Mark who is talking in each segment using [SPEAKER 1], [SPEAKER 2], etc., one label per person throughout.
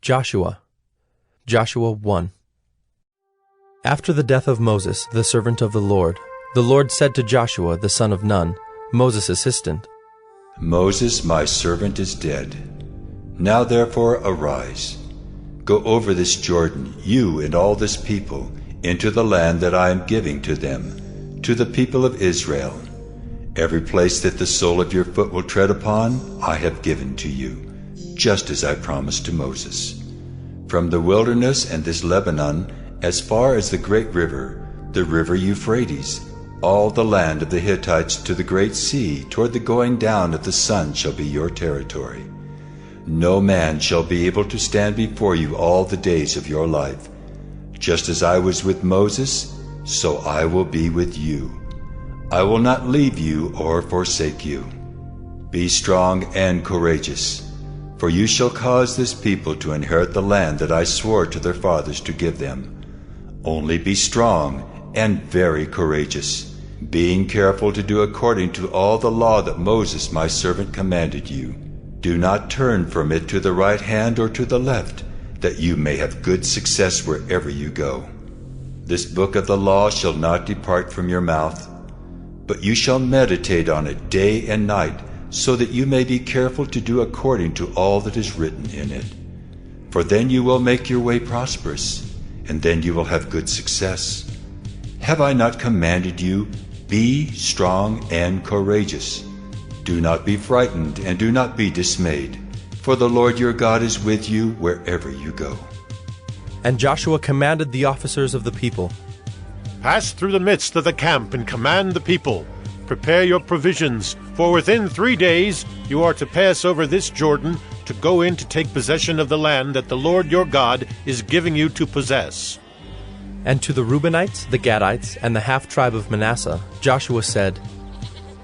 [SPEAKER 1] Joshua 1. After the death of Moses, the servant of the Lord said to Joshua the son of Nun, Moses' assistant,
[SPEAKER 2] Moses, my servant, is dead. Now therefore arise. Go over this Jordan, you and all this people, into the land that I am giving to them, to the people of Israel. Every place that the sole of your foot will tread upon, I have given to you, just as I promised to Moses. From the wilderness and this Lebanon, as far as the great river, the river Euphrates, all the land of the Hittites to the great sea, toward the going down of the sun shall be your territory. No man shall be able to stand before you all the days of your life. Just as I was with Moses, so I will be with you. I will not leave you or forsake you. Be strong and courageous, for you shall cause this people to inherit the land that I swore to their fathers to give them. Only be strong and very courageous, being careful to do according to all the law that Moses my servant commanded you. Do not turn from it to the right hand or to the left, that you may have good success wherever you go. This book of the law shall not depart from your mouth, but you shall meditate on it day and night, so that you may be careful to do according to all that is written in it. For then you will make your way prosperous, and then you will have good success. Have I not commanded you, be strong and courageous? Do not be frightened and do not be dismayed, for the Lord your God is with you wherever you go.
[SPEAKER 1] And Joshua commanded the officers of the people,
[SPEAKER 3] Pass through the midst of the camp and command the people. Prepare your provisions, for within 3 days you are to pass over this Jordan to go in to take possession of the land that the Lord your God is giving you to possess.
[SPEAKER 1] And to the Reubenites, the Gadites, and the half-tribe of Manasseh, Joshua said,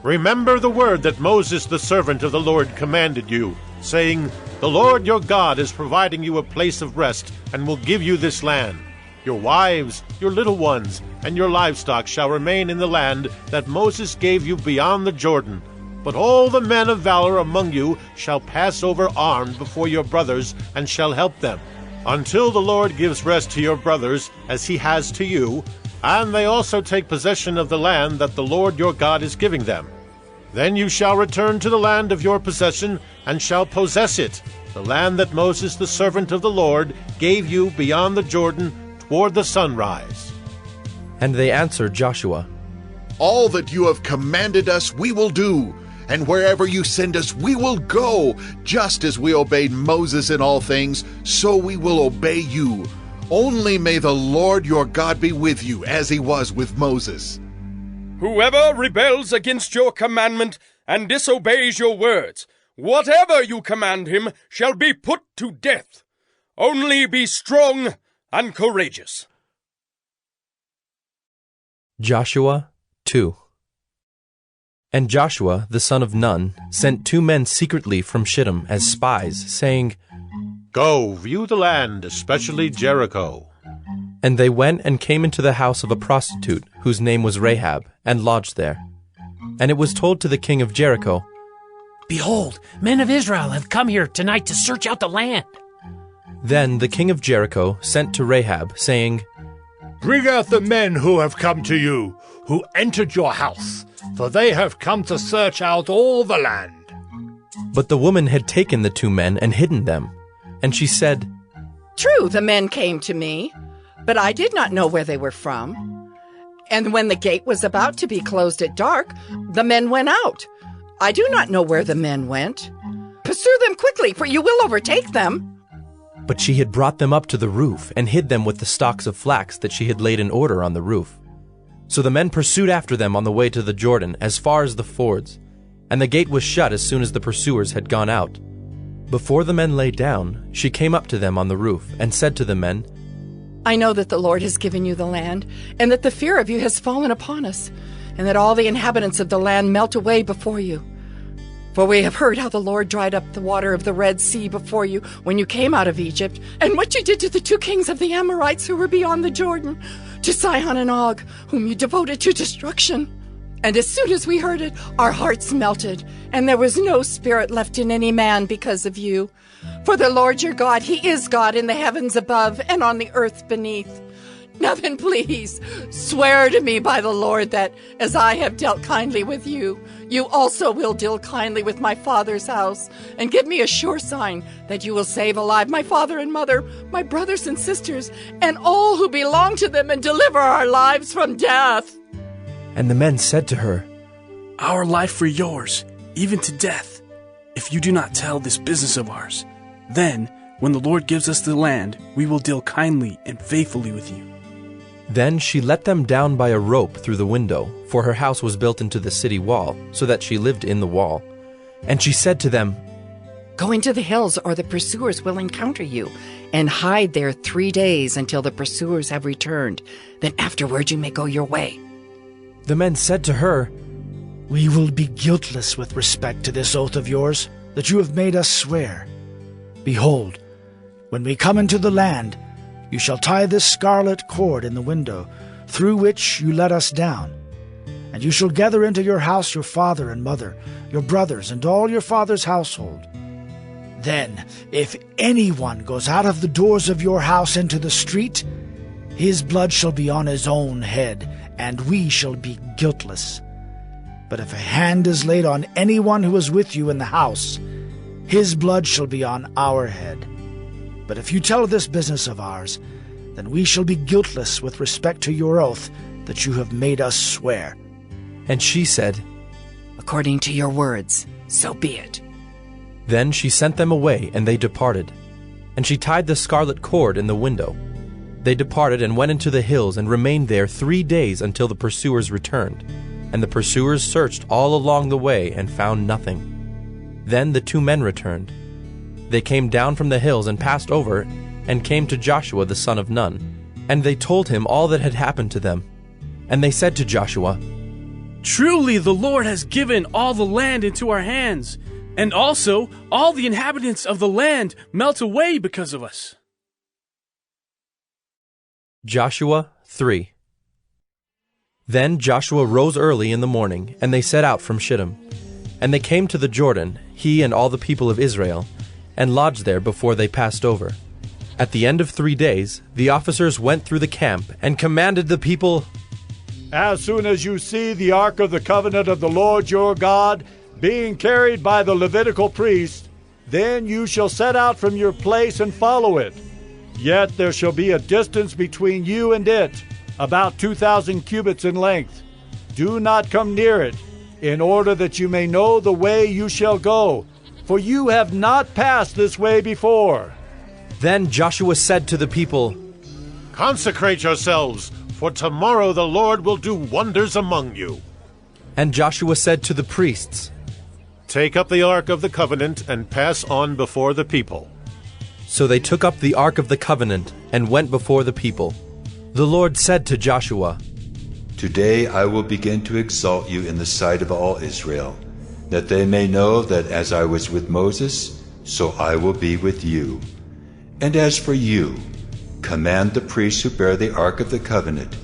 [SPEAKER 3] Remember the word that Moses the servant of the Lord commanded you, saying, The Lord your God is providing you a place of rest, and will give you this land. Your wives, your little ones, and your livestock shall remain in the land that Moses gave you beyond the Jordan. But all the men of valor among you shall pass over armed before your brothers, and shall help them, until the Lord gives rest to your brothers, as he has to you, and they also take possession of the land that the Lord your God is giving them. Then you shall return to the land of your possession, and shall possess it, the land that Moses the servant of the Lord gave you beyond the Jordan toward the sunrise.
[SPEAKER 1] And they answered Joshua,
[SPEAKER 4] All that you have commanded us we will do, and wherever you send us we will go. Just as we obeyed Moses in all things, so we will obey you. Only may the Lord your God be with you, as he was with Moses.
[SPEAKER 5] Whoever rebels against your commandment and disobeys your words, whatever you command him shall be put to death. Only be strong and courageous.
[SPEAKER 1] Joshua 2. And Joshua the son of Nun sent 2 men secretly from Shittim as spies, saying,
[SPEAKER 3] Go, view the land, especially Jericho.
[SPEAKER 1] And they went and came into the house of a prostitute, whose name was Rahab, and lodged there. And it was told to the king of Jericho,
[SPEAKER 6] Behold, men of Israel have come here tonight to search out the land.
[SPEAKER 1] Then the king of Jericho sent to Rahab, saying,
[SPEAKER 7] Bring out the men who have come to you, who entered your house, for they have come to search out all the land.
[SPEAKER 1] But the woman had taken the 2 men and hidden them. And she said,
[SPEAKER 8] True, the men came to me, but I did not know where they were from. And when the gate was about to be closed at dark, the men went out. I do not know where the men went. Pursue them quickly, for you will overtake them.
[SPEAKER 1] But she had brought them up to the roof and hid them with the stalks of flax that she had laid in order on the roof. So the men pursued after them on the way to the Jordan as far as the fords, and the gate was shut as soon as the pursuers had gone out. Before the men lay down, she came up to them on the roof and said to the men,
[SPEAKER 8] I know that the Lord has given you the land, and that the fear of you has fallen upon us, and that all the inhabitants of the land melt away before you. For we have heard how the Lord dried up the water of the Red Sea before you when you came out of Egypt, and what you did to the 2 kings of the Amorites who were beyond the Jordan, to Sihon and Og, whom you devoted to destruction. And as soon as we heard it, our hearts melted, and there was no spirit left in any man because of you. For the Lord your God, he is God in the heavens above and on the earth beneath. Now then, please, swear to me by the Lord that, as I have dealt kindly with you, you also will deal kindly with my father's house, and give me a sure sign that you will save alive my father and mother, my brothers and sisters, and all who belong to them, and deliver our lives from death."
[SPEAKER 1] And the men said to her,
[SPEAKER 9] "Our life for yours, even to death, if you do not tell this business of ours. Then, when the Lord gives us the land, we will deal kindly and faithfully with you."
[SPEAKER 1] Then she let them down by a rope through the window, for her house was built into the city wall, so that she lived in the wall. And she said to them,
[SPEAKER 8] "Go into the hills, or the pursuers will encounter you, and hide there 3 days until the pursuers have returned. Then afterward you may go your way."
[SPEAKER 1] The men said to her,
[SPEAKER 10] "We will be guiltless with respect to this oath of yours that you have made us swear. Behold, when we come into the land, you shall tie this scarlet cord in the window through which you let us down. And you shall gather into your house your father and mother, your brothers, and all your father's household. Then, if anyone goes out of the doors of your house into the street, his blood shall be on his own head, and we shall be guiltless. But if a hand is laid on anyone who is with you in the house, his blood shall be on our head. But if you tell this business of ours, then we shall be guiltless with respect to your oath that you have made us swear."
[SPEAKER 1] And she said,
[SPEAKER 8] "According to your words, so be it."
[SPEAKER 1] Then she sent them away, and they departed. And she tied the scarlet cord in the window. They departed and went into the hills, and remained there 3 days until the pursuers returned. And the pursuers searched all along the way, and found nothing. Then the 2 men returned. They came down from the hills and passed over, and came to Joshua the son of Nun. And they told him all that had happened to them. And they said to Joshua,
[SPEAKER 9] "Truly the Lord has given all the land into our hands, and also all the inhabitants of the land melt away because of us."
[SPEAKER 1] Joshua 3. Then Joshua rose early in the morning, and they set out from Shittim. And they came to the Jordan, he and all the people of Israel, and lodged there before they passed over. At the end of 3 days, the officers went through the camp and commanded the people,
[SPEAKER 11] "As soon as you see the ark of the covenant of the Lord your God being carried by the Levitical priest, then you shall set out from your place and follow it. Yet there shall be a distance between you and it, about 2,000 cubits in length. Do not come near it, in order that you may know the way you shall go, for you have not passed this way before."
[SPEAKER 1] Then Joshua said to the people,
[SPEAKER 3] "Consecrate yourselves, for tomorrow the Lord will do wonders among you."
[SPEAKER 1] And Joshua said to the priests,
[SPEAKER 3] "Take up the ark of the covenant and pass on before the people."
[SPEAKER 1] So they took up the ark of the covenant and went before the people. The Lord said to Joshua,
[SPEAKER 2] Today I will begin to exalt you in the sight of all Israel, that they may know that as I was with Moses, so I will be with you. And as for you, command the priests who bear the ark of the covenant,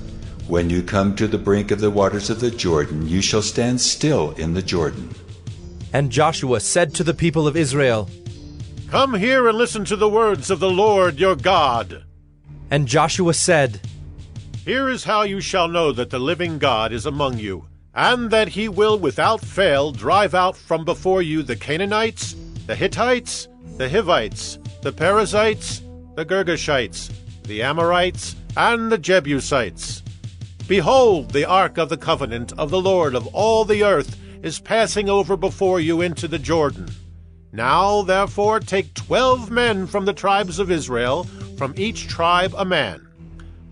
[SPEAKER 2] when you come to the brink of the waters of the Jordan, you shall stand still in the Jordan."
[SPEAKER 1] And Joshua said to the people of Israel,
[SPEAKER 3] "Come here and listen to the words of the Lord your God."
[SPEAKER 1] And Joshua said,
[SPEAKER 3] "Here is how you shall know that the living God is among you, and that he will without fail drive out from before you the Canaanites, the Hittites, the Hivites, the Perizzites, the Girgashites, the Amorites, and the Jebusites. Behold, the ark of the covenant of the Lord of all the earth is passing over before you into the Jordan. Now, therefore, take 12 men from the tribes of Israel, from each tribe a man.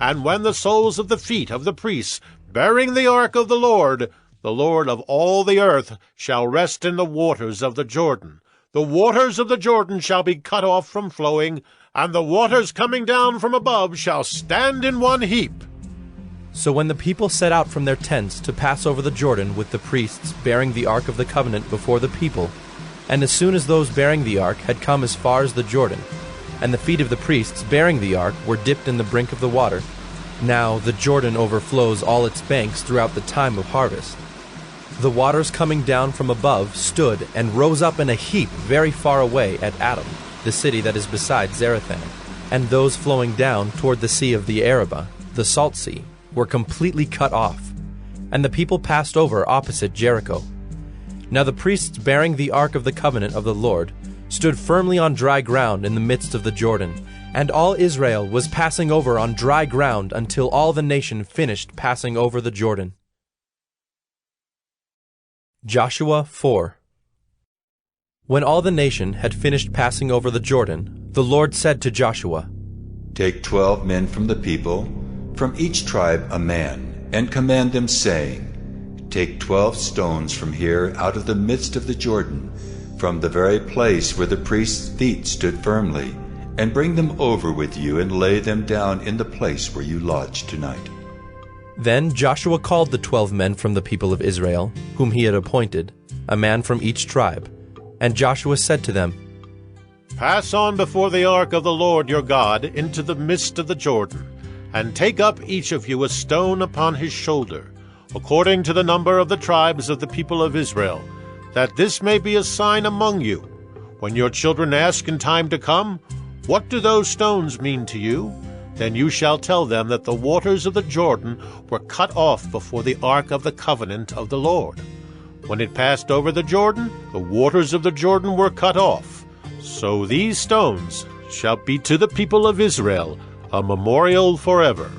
[SPEAKER 3] And when the soles of the feet of the priests, bearing the ark of the Lord of all the earth, shall rest in the waters of the Jordan, the waters of the Jordan shall be cut off from flowing, and the waters coming down from above shall stand in one heap."
[SPEAKER 1] So when the people set out from their tents to pass over the Jordan with the priests bearing the ark of the covenant before the people, and as soon as those bearing the ark had come as far as the Jordan, and the feet of the priests bearing the ark were dipped in the brink of the water, now the Jordan overflows all its banks throughout the time of harvest. The waters coming down from above stood and rose up in a heap very far away at Adam, the city that is beside Zarethan, and those flowing down toward the sea of the Arabah, the Salt Sea, were completely cut off, and the people passed over opposite Jericho. Now the priests bearing the ark of the covenant of the Lord stood firmly on dry ground in the midst of the Jordan, and all Israel was passing over on dry ground until all the nation finished passing over the Jordan. Joshua 4. When all the nation had finished passing over the Jordan, the Lord said to Joshua,
[SPEAKER 2] Take 12 men from the people, from each tribe a man, and command them, saying, Take 12 stones from here out of the midst of the Jordan, from the very place where the priest's feet stood firmly, and bring them over with you and lay them down in the place where you lodge tonight.
[SPEAKER 1] Then Joshua called the 12 men from the people of Israel, whom he had appointed, a man from each tribe. And Joshua said to them,
[SPEAKER 3] Pass on before the ark of the Lord your God into the midst of the Jordan, and take up each of you a stone upon his shoulder, according to the number of the tribes of the people of Israel, that this may be a sign among you. When your children ask in time to come, What do those stones mean to you? Then you shall tell them that the waters of the Jordan were cut off before the ark of the covenant of the Lord. When it passed over the Jordan, the waters of the Jordan were cut off. So these stones shall be to the people of Israel a memorial forever.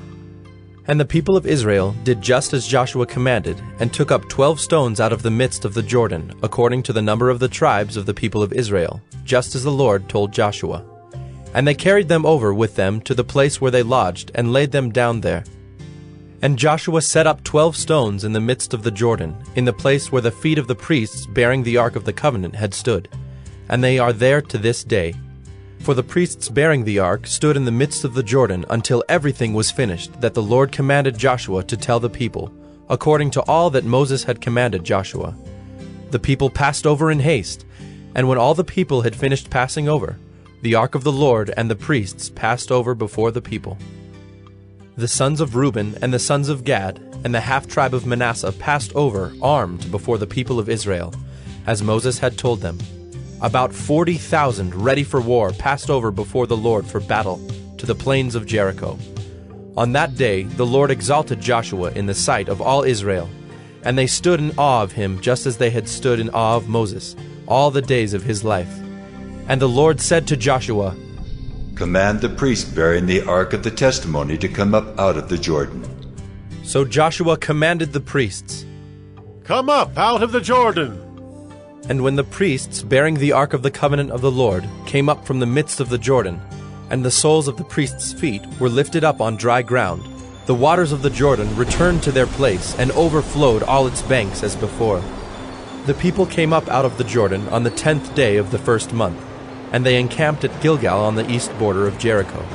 [SPEAKER 1] And the people of Israel did just as Joshua commanded, and took up 12 stones out of the midst of the Jordan, according to the number of the tribes of the people of Israel, just as the Lord told Joshua. And they carried them over with them to the place where they lodged, and laid them down there. And Joshua set up 12 stones in the midst of the Jordan, in the place where the feet of the priests bearing the ark of the covenant had stood. And they are there to this day. For the priests bearing the ark stood in the midst of the Jordan until everything was finished that the Lord commanded Joshua to tell the people, according to all that Moses had commanded Joshua. The people passed over in haste, and when all the people had finished passing over, the ark of the Lord and the priests passed over before the people. The sons of Reuben and the sons of Gad and the half-tribe of Manasseh passed over armed before the people of Israel, as Moses had told them. About 40,000 ready for war passed over before the Lord for battle to the plains of Jericho. On that day the Lord exalted Joshua in the sight of all Israel, and they stood in awe of him just as they had stood in awe of Moses all the days of his life. And the Lord said to Joshua,
[SPEAKER 2] Command the priest bearing the ark of the testimony to come up out of the Jordan.
[SPEAKER 1] So Joshua commanded the priests,
[SPEAKER 3] Come up out of the Jordan.
[SPEAKER 1] And when the priests bearing the ark of the covenant of the Lord came up from the midst of the Jordan, and the soles of the priests' feet were lifted up on dry ground, the waters of the Jordan returned to their place and overflowed all its banks as before. The people came up out of the Jordan on the 10th day of the first month, and they encamped at Gilgal on the east border of Jericho.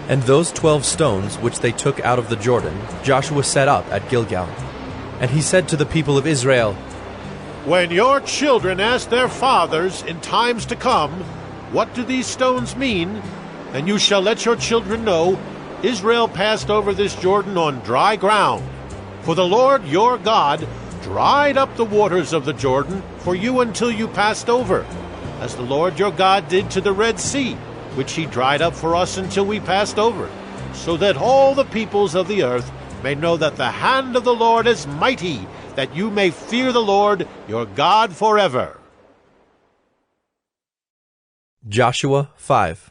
[SPEAKER 1] And those 12 stones which they took out of the Jordan, Joshua set up at Gilgal. And he said to the people of Israel,
[SPEAKER 3] When your children ask their fathers in times to come, What do these stones mean? Then you shall let your children know, Israel passed over this Jordan on dry ground. For the Lord your God dried up the waters of the Jordan for you until you passed over, as the Lord your God did to the Red Sea, which he dried up for us until we passed over, so that all the peoples of the earth may know that the hand of the Lord is mighty, that you may fear the Lord your God forever.
[SPEAKER 1] Joshua 5.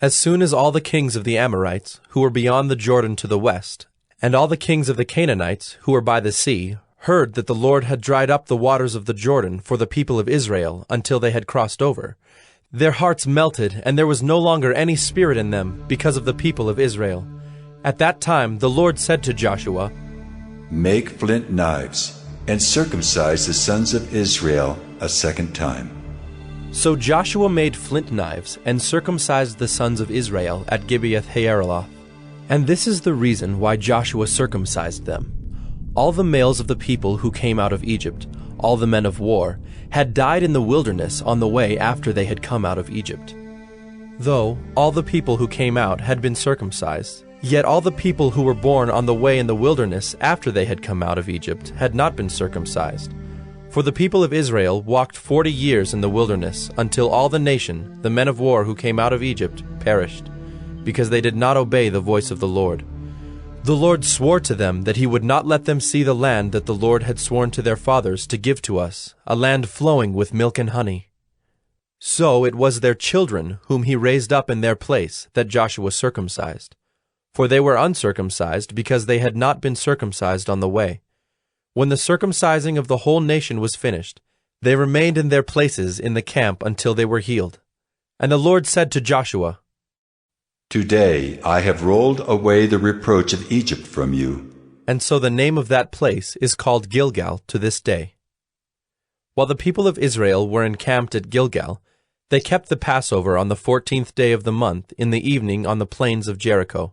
[SPEAKER 1] As soon as all the kings of the Amorites, who were beyond the Jordan to the west, and all the kings of the Canaanites, who were by the sea, heard that the Lord had dried up the waters of the Jordan for the people of Israel until they had crossed over, their hearts melted, and there was no longer any spirit in them because of the people of Israel. At that time the Lord said to Joshua,
[SPEAKER 2] Make flint knives, and circumcise the sons of Israel a second time.
[SPEAKER 1] So Joshua made flint knives, and circumcised the sons of Israel at Gibeath-haaraloth. And this is the reason why Joshua circumcised them. All the males of the people who came out of Egypt, all the men of war, had died in the wilderness on the way after they had come out of Egypt. Though all the people who came out had been circumcised, yet all the people who were born on the way in the wilderness after they had come out of Egypt had not been circumcised, For the people of Israel walked 40 years in the wilderness, until all the nation, the men of war who came out of Egypt, perished, because they did not obey the voice of the Lord. The Lord swore to them that he would not let them see the land that the Lord had sworn to their fathers to give to us, a land flowing with milk and honey. So it was their children whom he raised up in their place that Joshua circumcised. For they were uncircumcised because they had not been circumcised on the way. When the circumcising of the whole nation was finished, they remained in their places in the camp until they were healed. And the Lord said to Joshua,
[SPEAKER 2] Today I have rolled away the reproach of Egypt from you.
[SPEAKER 1] And so the name of that place is called Gilgal to this day. While the people of Israel were encamped at Gilgal, they kept the Passover on the 14th day of the month in the evening on the plains of Jericho.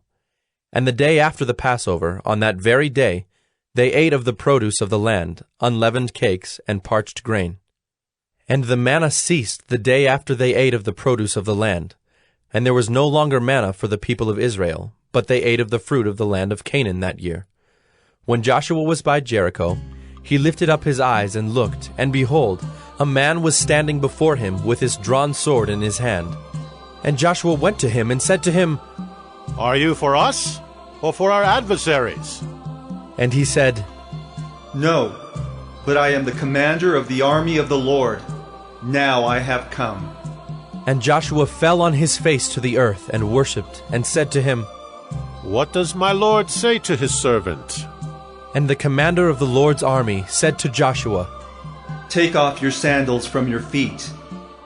[SPEAKER 1] And the day after the Passover, on that very day, they ate of the produce of the land, unleavened cakes and parched grain. And the manna ceased the day after they ate of the produce of the land. And there was no longer manna for the people of Israel, but they ate of the fruit of the land of Canaan that year. When Joshua was by Jericho, he lifted up his eyes and looked, and behold, a man was standing before him with his drawn sword in his hand. And Joshua went to him and said to him,
[SPEAKER 3] Are you for us, or for our adversaries?
[SPEAKER 1] And he said,
[SPEAKER 12] No, but I am the commander of the army of the Lord. Now I have come.
[SPEAKER 1] And Joshua fell on his face to the earth and worshipped, and said to him,
[SPEAKER 3] What does my Lord say to his servant?
[SPEAKER 1] And the commander of the Lord's army said to Joshua,
[SPEAKER 12] Take off your sandals from your feet,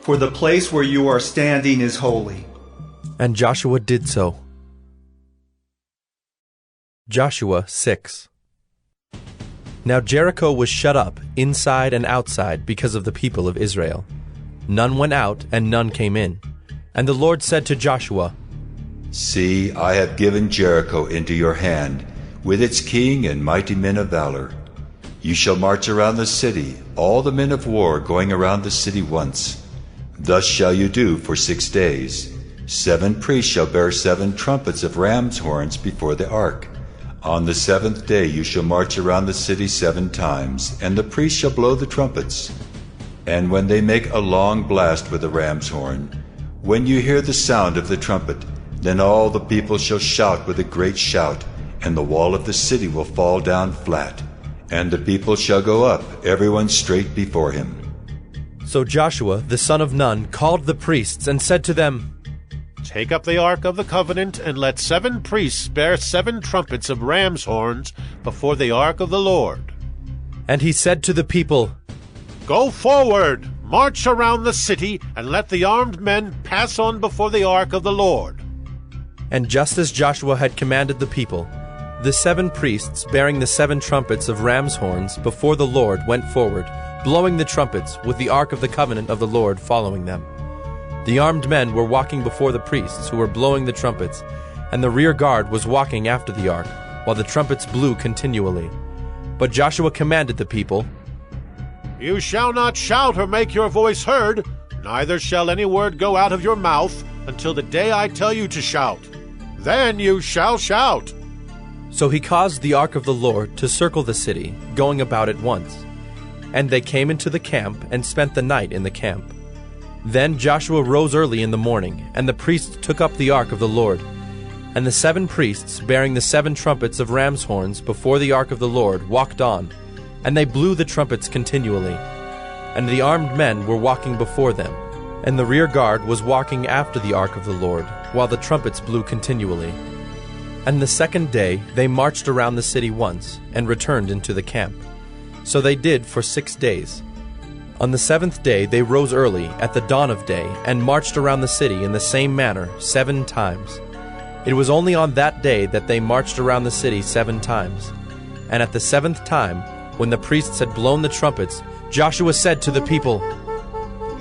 [SPEAKER 12] for the place where you are standing is holy.
[SPEAKER 1] And Joshua did so. Joshua 6. Now Jericho was shut up, inside and outside, because of the people of Israel. None went out, and none came in. And the Lord said to Joshua,
[SPEAKER 2] See, I have given Jericho into your hand, with its king and mighty men of valor. You shall march around the city, all the men of war going around the city once. Thus shall you do for 6 days. 7 priests shall bear 7 trumpets of ram's horns before the ark. On the 7th day you shall march around the city 7 times, and the priests shall blow the trumpets. And when they make a long blast with the ram's horn, when you hear the sound of the trumpet, then all the people shall shout with a great shout, and the wall of the city will fall down flat, and the people shall go up, everyone straight before him.
[SPEAKER 1] So Joshua, the son of Nun, called the priests and said to them,
[SPEAKER 3] Take up the ark of the covenant, and let 7 priests bear 7 trumpets of ram's horns before the ark of the Lord.
[SPEAKER 1] And he said to the people,
[SPEAKER 3] Go forward, march around the city, and let the armed men pass on before the ark of the Lord.
[SPEAKER 1] And just as Joshua had commanded the people, the 7 priests bearing the 7 trumpets of ram's horns before the Lord went forward, blowing the trumpets, with the ark of the covenant of the Lord following them. The armed men were walking before the priests who were blowing the trumpets, and the rear guard was walking after the ark, while the trumpets blew continually. But Joshua commanded the people,
[SPEAKER 3] You shall not shout or make your voice heard, neither shall any word go out of your mouth until the day I tell you to shout. Then you shall shout.
[SPEAKER 1] So he caused the ark of the Lord to circle the city, going about it once. And they came into the camp and spent the night in the camp. Then Joshua rose early in the morning, and the priests took up the ark of the Lord. And the 7 priests, bearing the 7 trumpets of ram's horns before the ark of the Lord, walked on, and they blew the trumpets continually. And the armed men were walking before them, and the rear guard was walking after the ark of the Lord, while the trumpets blew continually. And the 2nd day they marched around the city once, and returned into the camp. So they did for 6 days. On the 7th day they rose early, at the dawn of day, and marched around the city in the same manner 7 times. It was only on that day that they marched around the city 7 times. And at the 7th time, when the priests had blown the trumpets, Joshua said to the people,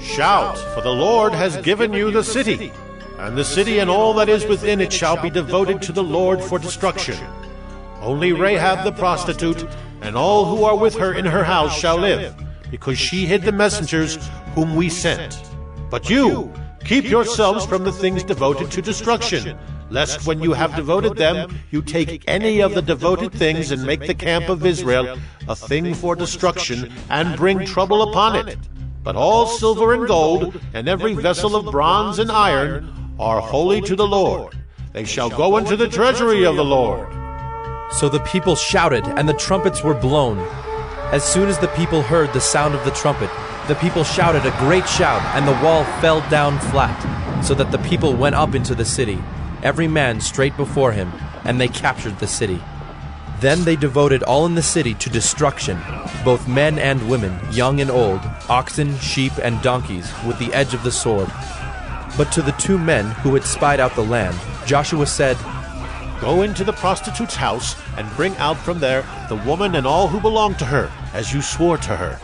[SPEAKER 3] Shout, for the Lord has given you the city, and the city and all that is within it shall be devoted to the Lord for destruction. Only Rahab the prostitute and all who are with her in her house shall live, because she hid the messengers whom we sent. But you, keep yourselves from the things devoted to destruction, lest when you have devoted them, you take any of the devoted things and make the camp of Israel a thing for destruction, and bring trouble upon it. But all silver and gold, and every vessel of bronze and iron, are holy to the Lord. They shall go into the treasury of the Lord.
[SPEAKER 1] So the people shouted, and the trumpets were blown. As soon as the people heard the sound of the trumpet, the people shouted a great shout, and the wall fell down flat, so that the people went up into the city, every man straight before him, and they captured the city. Then they devoted all in the city to destruction, both men and women, young and old, oxen, sheep, and donkeys, with the edge of the sword. But to the 2 men who had spied out the land, Joshua said,
[SPEAKER 3] Go into the prostitute's house, and bring out from there the woman and all who belong to her, as you swore to her.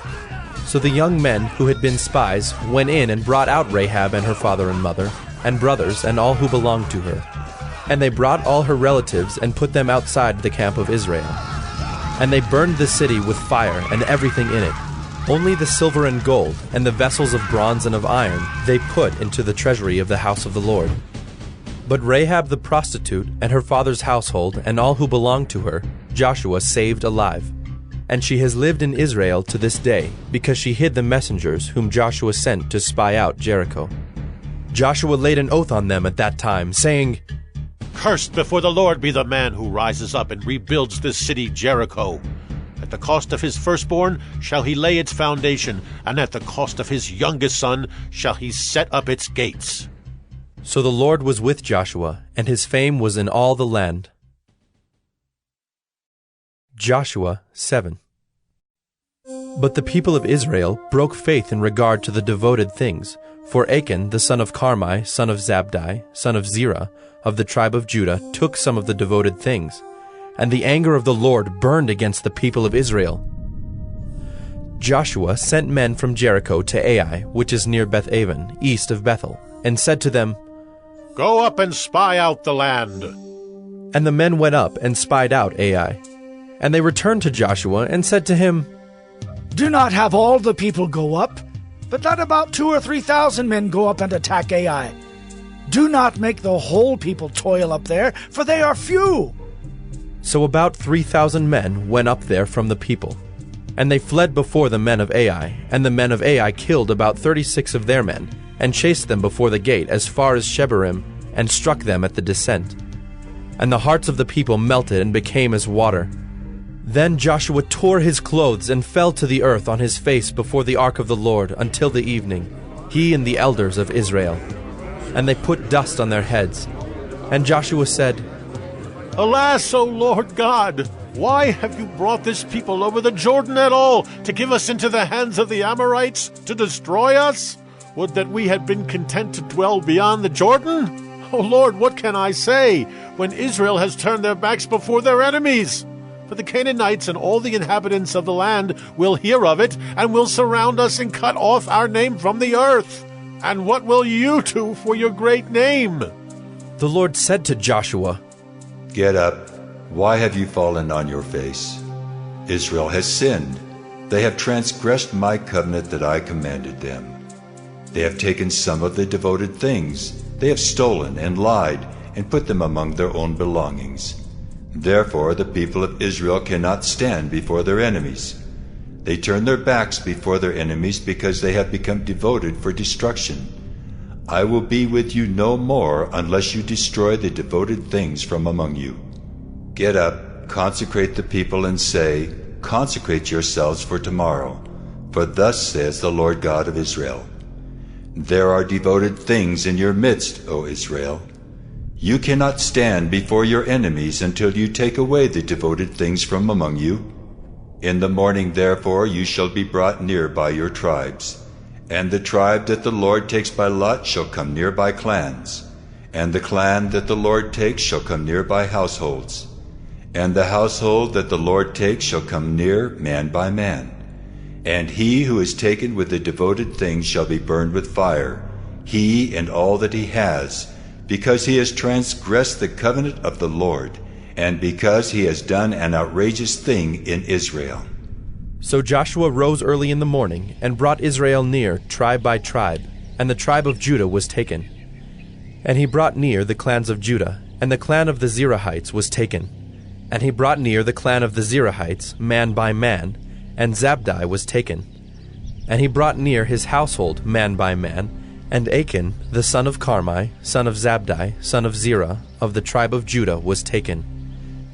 [SPEAKER 1] So the young men who had been spies went in and brought out Rahab and her father and mother, and brothers, and all who belonged to her. And they brought all her relatives and put them outside the camp of Israel. And they burned the city with fire and everything in it. Only the silver and gold, and the vessels of bronze and of iron, they put into the treasury of the house of the Lord. But Rahab the prostitute, and her father's household, and all who belonged to her, Joshua saved alive. And she has lived in Israel to this day, because she hid the messengers whom Joshua sent to spy out Jericho. Joshua laid an oath on them at that time, saying,
[SPEAKER 3] Cursed before the Lord be the man who rises up and rebuilds this city Jericho. At the cost of his firstborn shall he lay its foundation, and at the cost of his youngest son shall he set up its gates.
[SPEAKER 1] So the Lord was with Joshua, and his fame was in all the land. Joshua 7. But the people of Israel broke faith in regard to the devoted things, for Achan the son of Carmi, son of Zabdi, son of Zerah, of the tribe of Judah, took some of the devoted things, and the anger of the Lord burned against the people of Israel. Joshua sent men from Jericho to Ai, which is near Beth-aven, east of Bethel, and said to them,
[SPEAKER 3] Go up and spy out the land.
[SPEAKER 1] And the men went up and spied out Ai. And they returned to Joshua and said to him,
[SPEAKER 10] Do not have all the people go up, but let about 2,000 or 3,000 men go up and attack Ai. Do not make the whole people toil up there, for they are few.
[SPEAKER 1] So about 3,000 men went up there from the people. And they fled before the men of Ai, and the men of Ai killed about 36 of their men, and chased them before the gate as far as Shebarim, and struck them at the descent. And the hearts of the people melted and became as water. Then Joshua tore his clothes and fell to the earth on his face before the ark of the Lord until the evening, he and the elders of Israel. And they put dust on their heads. And Joshua said,
[SPEAKER 3] Alas, O Lord God, why have you brought this people over the Jordan at all, to give us into the hands of the Amorites, to destroy us? Would that we had been content to dwell beyond the Jordan? O Lord, what can I say, when Israel has turned their backs before their enemies? For the Canaanites and all the inhabitants of the land will hear of it, and will surround us and cut off our name from the earth. And what will you do for your great name?
[SPEAKER 1] The Lord said to Joshua,
[SPEAKER 2] Get up. Why have you fallen on your face? Israel has sinned. They have transgressed my covenant that I commanded them. They have taken some of the devoted things. They have stolen and lied and put them among their own belongings. Therefore the people of Israel cannot stand before their enemies. They turn their backs before their enemies because they have become devoted for destruction. I will be with you no more unless you destroy the devoted things from among you. Get up, consecrate the people, and say, Consecrate yourselves for tomorrow, for thus says the Lord God of Israel. There are devoted things in your midst, O Israel. You cannot stand before your enemies until you take away the devoted things from among you. In the morning, therefore, you shall be brought near by your tribes. And the tribe that the Lord takes by lot shall come near by clans. And the clan that the Lord takes shall come near by households. And the household that the Lord takes shall come near man by man. And he who is taken with the devoted things shall be burned with fire, he and all that he has, because he has transgressed the covenant of the Lord, and because he has done an outrageous thing in Israel.
[SPEAKER 1] So Joshua rose early in the morning, and brought Israel near, tribe by tribe, and the tribe of Judah was taken. And he brought near the clans of Judah, And the clan of the Zerahites was taken. And he brought near the clan of the Zerahites, man by man, and Zabdi was taken. And he brought near his household, man by man, and Achan, the son of Carmi, son of Zabdi, son of Zerah, of the tribe of Judah, was taken.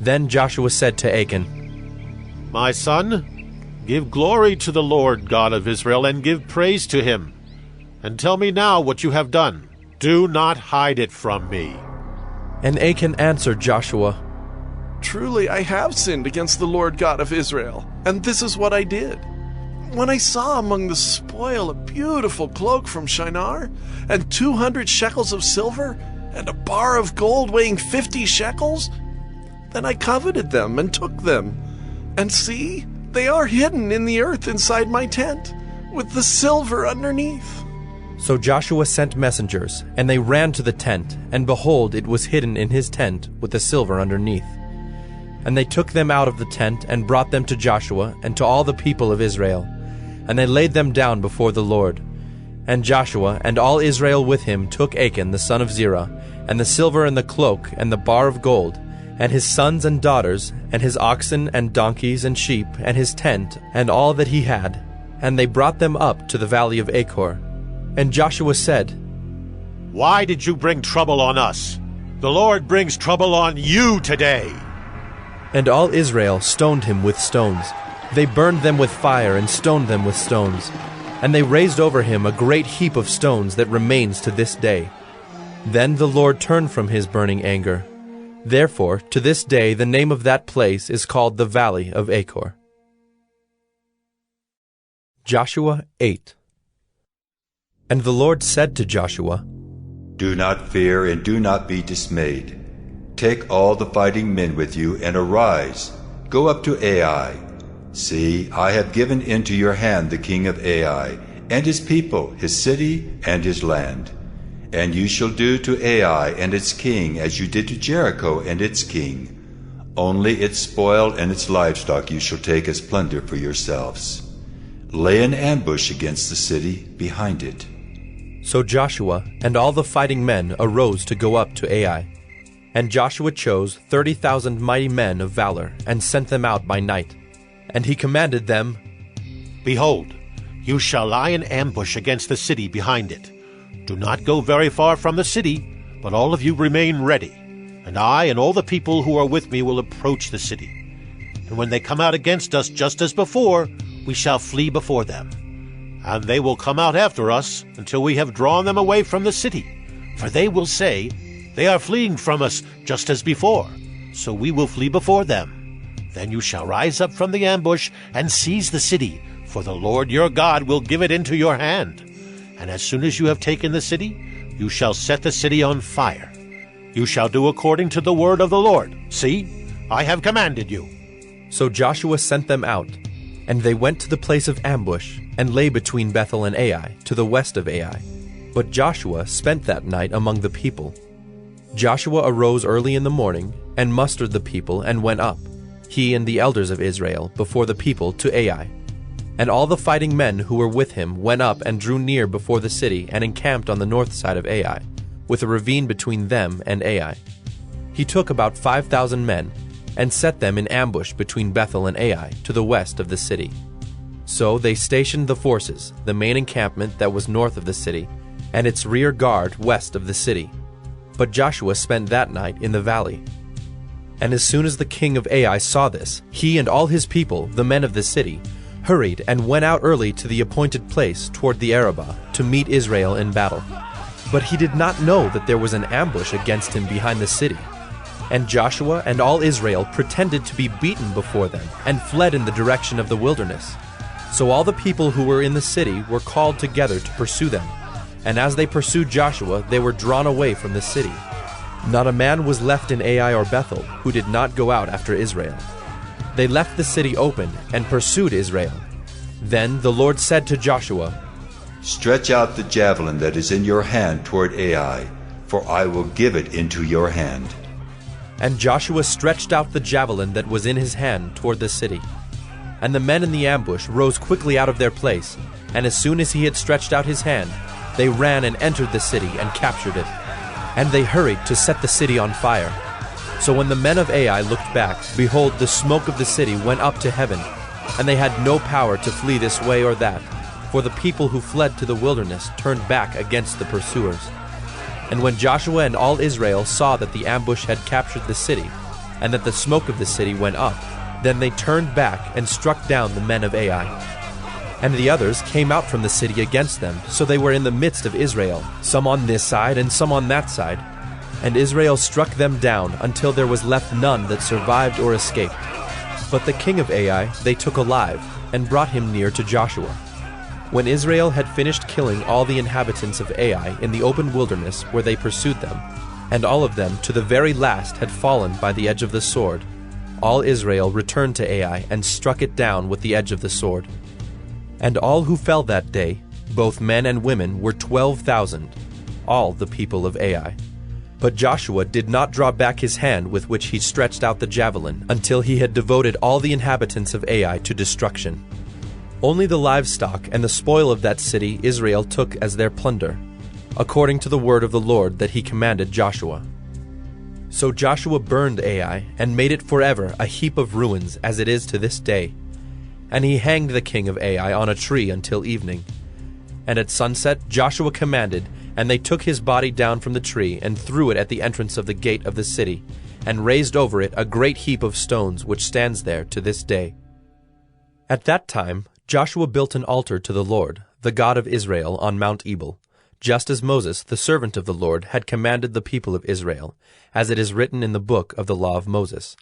[SPEAKER 1] Then Joshua said to Achan,
[SPEAKER 3] My son, give glory to the Lord God of Israel, and give praise to him. And tell me now what you have done. Do not hide it from me.
[SPEAKER 1] And Achan answered Joshua,
[SPEAKER 13] Truly I have sinned against the Lord God of Israel, and this is what I did. When I saw among the spoil a beautiful cloak from Shinar, and 200 shekels of silver, and a bar of gold weighing 50 shekels, then I coveted them and took them. And see, they are hidden in the earth inside my tent, with the silver underneath.
[SPEAKER 1] So Joshua sent messengers, and they ran to the tent, and behold, it was hidden in his tent, with the silver underneath. And they took them out of the tent, and brought them to Joshua, and to all the people of Israel. And they laid them down before the Lord. And Joshua and all Israel with him took Achan the son of Zerah, and the silver and the cloak, and the bar of gold, and his sons and daughters, and his oxen and donkeys and sheep, and his tent, and all that he had. And they brought them up to the valley of Achor. And Joshua said,
[SPEAKER 3] Why did you bring trouble on us? The Lord brings trouble on you today.
[SPEAKER 1] And all Israel stoned him with stones. They burned them with fire and stoned them with stones. And they raised over him a great heap of stones that remains to this day. Then the Lord turned from his burning anger. Therefore, to this day the name of that place is called the Valley of Achor. Joshua 8. And the Lord said to Joshua,
[SPEAKER 2] Do not fear and do not be dismayed. Take all the fighting men with you and arise. Go up to Ai. See, I have given into your hand the king of Ai, and his people, his city, and his land. And you shall do to Ai and its king as you did to Jericho and its king. Only its spoil and its livestock you shall take as plunder for yourselves. Lay an ambush against the city behind it.
[SPEAKER 1] So Joshua and all the fighting men arose to go up to Ai. And Joshua chose 30,000 mighty men of valor, and sent them out by night. And he commanded them,
[SPEAKER 3] Behold, you shall lie in ambush against the city behind it. Do not go very far from the city, but all of you remain ready. And I and all the people who are with me will approach the city. And when they come out against us just as before, we shall flee before them. And they will come out after us until we have drawn them away from the city. For they will say, They are fleeing from us just as before, so we will flee before them. Then you shall rise up from the ambush and seize the city, for the Lord your God will give it into your hand. And as soon as you have taken the city, you shall set the city on fire. You shall do according to the word of the Lord. See, I have commanded you.
[SPEAKER 1] So Joshua sent them out, and they went to the place of ambush, and lay between Bethel and Ai, to the west of Ai. But Joshua spent that night among the people. Joshua arose early in the morning, and mustered the people, and went up, he and the elders of Israel, before the people to Ai. And all the fighting men who were with him went up and drew near before the city, and encamped on the north side of Ai, with a ravine between them and Ai. He took about 5,000 men, and set them in ambush between Bethel and Ai, to the west of the city. So they stationed the forces, the main encampment that was north of the city, and its rear guard west of the city. But Joshua spent that night in the valley. And as soon as the king of Ai saw this, he and all his people, the men of the city, hurried and went out early to the appointed place toward the Arabah to meet Israel in battle. But he did not know that there was an ambush against him behind the city. And Joshua and all Israel pretended to be beaten before them, and fled in the direction of the wilderness. So all the people who were in the city were called together to pursue them. And as they pursued Joshua, they were drawn away from the city. Not a man was left in Ai or Bethel who did not go out after Israel. They left the city open and pursued Israel. Then the Lord said to Joshua,
[SPEAKER 2] Stretch out the javelin that is in your hand toward Ai, for I will give it into your hand.
[SPEAKER 1] And Joshua stretched out the javelin that was in his hand toward the city. And the men in the ambush rose quickly out of their place, and as soon as he had stretched out his hand, they ran and entered the city and captured it. and they hurried to set the city on fire. So when the men of Ai looked back, behold, the smoke of the city went up to heaven, and they had no power to flee this way or that, for the people who fled to the wilderness turned back against the pursuers. And when Joshua and all Israel saw that the ambush had captured the city, and that the smoke of the city went up, then they turned back and struck down the men of Ai. And the others came out from the city against them, so they were in the midst of Israel, some on this side and some on that side. And Israel struck them down until there was left none that survived or escaped. But the king of Ai they took alive, and brought him near to Joshua. When Israel had finished killing all the inhabitants of Ai in the open wilderness where they pursued them, and all of them to the very last had fallen by the edge of the sword, all Israel returned to Ai and struck it down with the edge of the sword. And all who fell that day, both men and women, were 12,000, all the people of Ai. But Joshua did not draw back his hand with which he stretched out the javelin until he had devoted all the inhabitants of Ai to destruction. Only the livestock and the spoil of that city Israel took as their plunder, according to the word of the Lord that he commanded Joshua. So Joshua burned Ai and made it forever a heap of ruins as it is to this day. And he hanged the king of Ai on a tree until evening. And at sunset Joshua commanded, and they took his body down from the tree and threw it at the entrance of the gate of the city, and raised over it a great heap of stones which stands there to this day. At that time Joshua built an altar to the Lord, the God of Israel, on Mount Ebal, just as Moses, the servant of the Lord, had commanded the people of Israel, as it is written in the book of the law of Moses,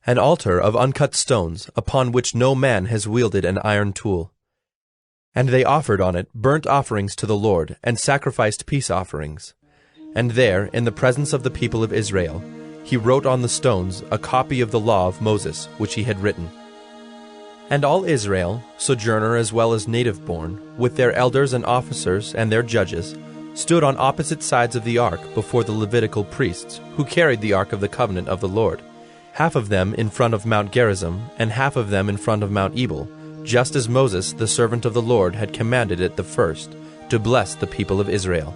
[SPEAKER 1] an altar of uncut stones, upon which no man has wielded an iron tool. And they offered on it burnt offerings to the Lord, and sacrificed peace offerings. And there, in the presence of the people of Israel, he wrote on the stones a copy of the law of Moses, which he had written. And all Israel, sojourner as well as native-born, with their elders and officers and their judges, stood on opposite sides of the ark before the Levitical priests, who carried the ark of the covenant of the Lord, half of them in front of Mount Gerizim, and half of them in front of Mount Ebal, just as Moses, the servant of the Lord, had commanded it the first, to bless the people of Israel.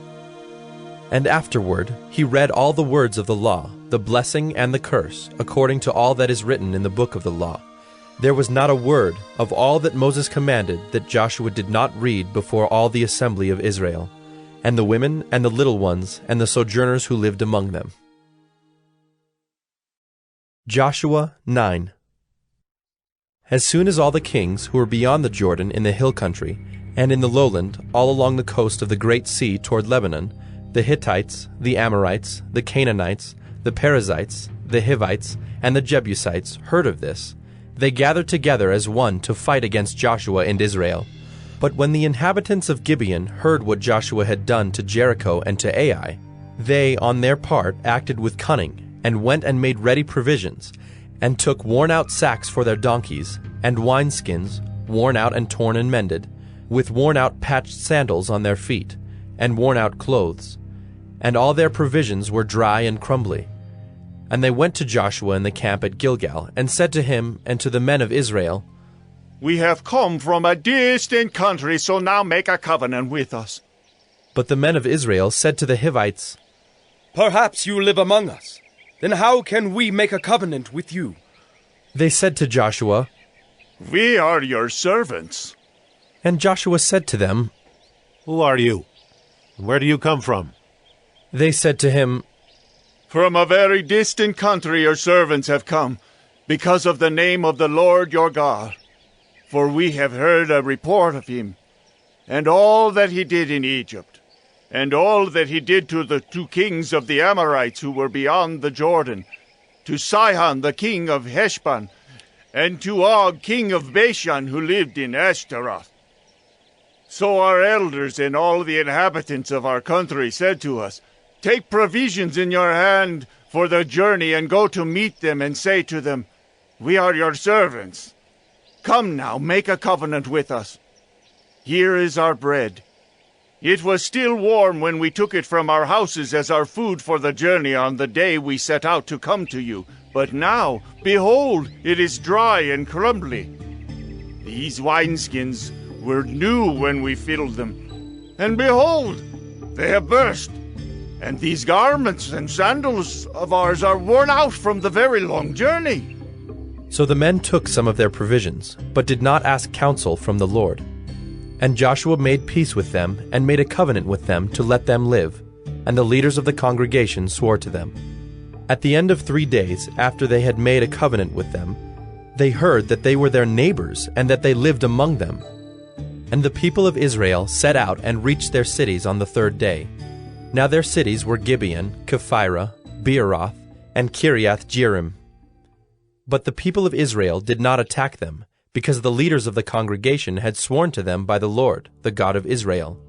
[SPEAKER 1] And afterward he read all the words of the law, the blessing and the curse, according to all that is written in the book of the law. There was not a word of all that Moses commanded that Joshua did not read before all the assembly of Israel, and the women and the little ones and the sojourners who lived among them. Joshua 9. As soon as all the kings who were beyond the Jordan in the hill country, and in the lowland, all along the coast of the great sea toward Lebanon, the Hittites, the Amorites, the Canaanites, the Perizzites, the Hivites, and the Jebusites heard of this, they gathered together as one to fight against Joshua and Israel. But when the inhabitants of Gibeon heard what Joshua had done to Jericho and to Ai, they, on their part, acted with cunning, and went and made ready provisions, and took worn-out sacks for their donkeys, and wineskins, worn out and torn and mended, with worn-out patched sandals on their feet, and worn-out clothes. And all their provisions were dry and crumbly. And they went to Joshua in the camp at Gilgal, and said to him and to the men of Israel,
[SPEAKER 14] "We have come from a distant country, so now make a covenant with us."
[SPEAKER 1] But the men of Israel said to the Hivites,
[SPEAKER 5] "Perhaps you live among us. Then how can we make a covenant with you?"
[SPEAKER 1] They said to Joshua,
[SPEAKER 14] "We are your servants."
[SPEAKER 1] And Joshua said to them,
[SPEAKER 3] "Who are you? And where do you come from?"
[SPEAKER 1] They said to him,
[SPEAKER 14] "From a very distant country your servants have come, because of the name of the Lord your God. For we have heard a report of him, and all that he did in Egypt, and all that he did to the 2 kings of the Amorites who were beyond the Jordan, to Sihon the king of Heshbon, and to Og king of Bashan who lived in Ashtaroth. So our elders and all the inhabitants of our country said to us, 'Take provisions in your hand for the journey, and go to meet them, and say to them, We are your servants. Come now, make a covenant with us. Here is our bread. It was still warm when we took it from our houses as our food for the journey on the day we set out to come to you. But now, behold, it is dry and crumbly. These wineskins were new when we filled them, and behold, they have burst. And these garments and sandals of ours are worn out from the very long journey.
[SPEAKER 1] So the men took some of their provisions, but did not ask counsel from the Lord. And Joshua made peace with them, and made a covenant with them to let them live. And the leaders of the congregation swore to them. At the end of 3 days, after they had made a covenant with them, they heard that they were their neighbors, and that they lived among them. And the people of Israel set out and reached their cities on the 3rd day. Now their cities were Gibeon, Kephirah, Beeroth, and Kiriath-Jearim. But the people of Israel did not attack them, because the leaders of the congregation had sworn to them by the Lord, the God of Israel.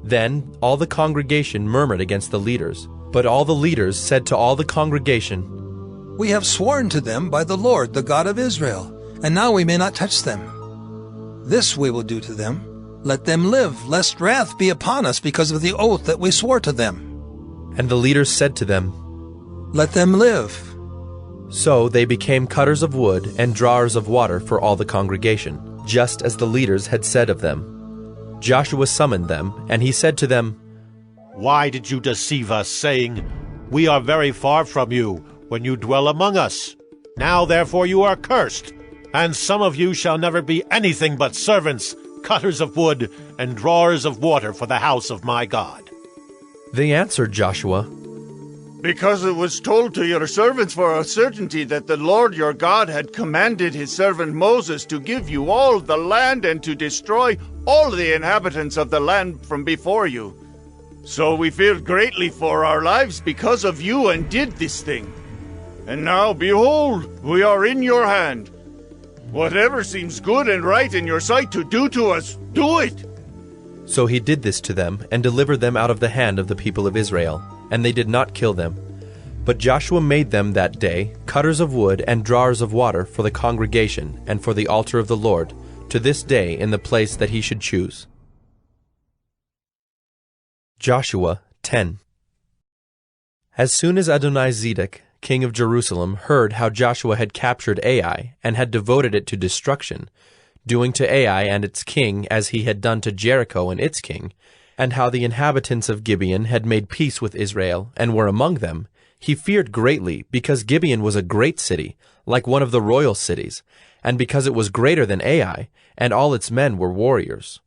[SPEAKER 1] Then all the congregation murmured against the leaders, but all the leaders said to all the congregation,
[SPEAKER 15] "We have sworn to them by the Lord, the God of Israel, and now we may not touch them. This we will do to them. Let them live, lest wrath be upon us because of the oath that we swore to them."
[SPEAKER 1] And the leaders said to them,
[SPEAKER 15] "Let them live."
[SPEAKER 1] So they became cutters of wood and drawers of water for all the congregation, just as the leaders had said of them. Joshua summoned them, and he said to them,
[SPEAKER 3] "Why did you deceive us, saying, 'We are very far from you,' when you dwell among us? Now therefore you are cursed, and some of you shall never be anything but servants, cutters of wood, and drawers of water for the house of my God."
[SPEAKER 1] They answered Joshua,
[SPEAKER 14] "Because it was told to your servants for a certainty that the Lord your God had commanded his servant Moses to give you all the land and to destroy all the inhabitants of the land from before you. So we feared greatly for our lives because of you and did this thing. And now, behold, we are in your hand. Whatever seems good and right in your sight to do to us, do it."
[SPEAKER 1] So he did this to them, and delivered them out of the hand of the people of Israel, and they did not kill them. But Joshua made them that day cutters of wood and drawers of water for the congregation and for the altar of the Lord, to this day in the place that he should choose. Joshua 10. As soon as Adonizedek, king of Jerusalem, heard how Joshua had captured Ai and had devoted it to destruction, doing to Ai and its king as he had done to Jericho and its king, and how the inhabitants of Gibeon had made peace with Israel and were among them, he feared greatly, because Gibeon was a great city, like one of the royal cities, and because it was greater than Ai, and all its men were warriors.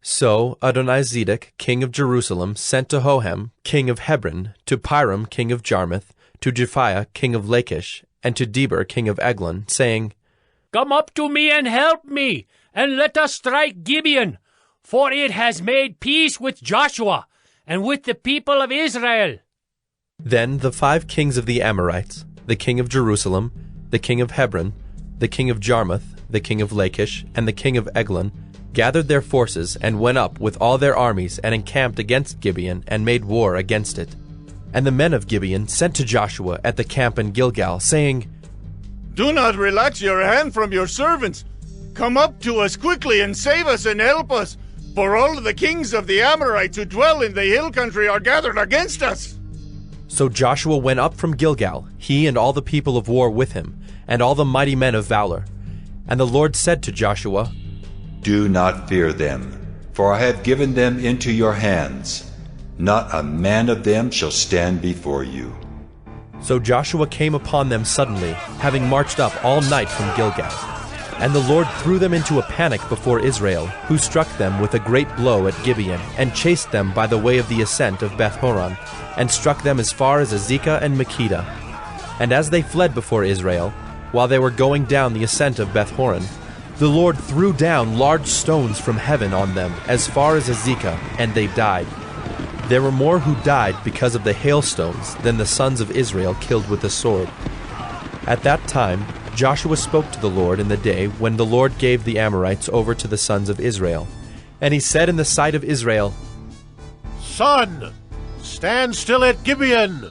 [SPEAKER 1] So Adonizedek, king of Jerusalem, sent to Hoham, king of Hebron, to Piram, king of Jarmuth, to Japhiah, king of Lachish, and to Deber, king of Eglon, saying,
[SPEAKER 6] "Come up to me and help me, and let us strike Gibeon, for it has made peace with Joshua and with the people of Israel."
[SPEAKER 1] Then the 5 kings of the Amorites, the king of Jerusalem, the king of Hebron, the king of Jarmuth, the king of Lachish, and the king of Eglon, gathered their forces and went up with all their armies and encamped against Gibeon and made war against it. And the men of Gibeon sent to Joshua at the camp in Gilgal, saying,
[SPEAKER 14] "Do not relax your hand from your servants. Come up to us quickly and save us and help us, for all the kings of the Amorites who dwell in the hill country are gathered against us."
[SPEAKER 1] So Joshua went up from Gilgal, he and all the people of war with him, and all the mighty men of valor. And the Lord said to Joshua,
[SPEAKER 2] "Do not fear them, for I have given them into your hands. Not a man of them shall stand before you."
[SPEAKER 1] So Joshua came upon them suddenly, having marched up all night from Gilgal. And the Lord threw them into a panic before Israel, who struck them with a great blow at Gibeon, and chased them by the way of the ascent of Beth-horon, and struck them as far as Azekah and Makkedah. And as they fled before Israel, while they were going down the ascent of Beth-horon, the Lord threw down large stones from heaven on them as far as Azekah, and they died. There were more who died because of the hailstones than the sons of Israel killed with the sword. At that time Joshua spoke to the Lord in the day when the Lord gave the Amorites over to the sons of Israel. And he said in the sight of Israel,
[SPEAKER 3] "Sun, stand still at Gibeon,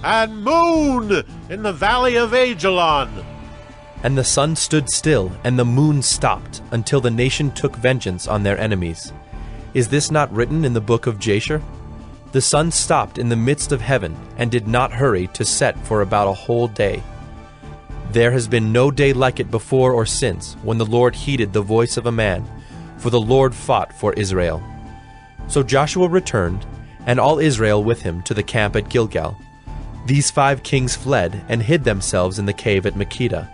[SPEAKER 3] and moon in the valley of Ajalon."
[SPEAKER 1] And the sun stood still, and the moon stopped, until the nation took vengeance on their enemies. Is this not written in the book of Jasher? The sun stopped in the midst of heaven, and did not hurry to set for about a whole day. There has been no day like it before or since, when the Lord heeded the voice of a man, for the Lord fought for Israel. So Joshua returned, and all Israel with him to the camp at Gilgal. These 5 kings fled and hid themselves in the cave at Makkedah.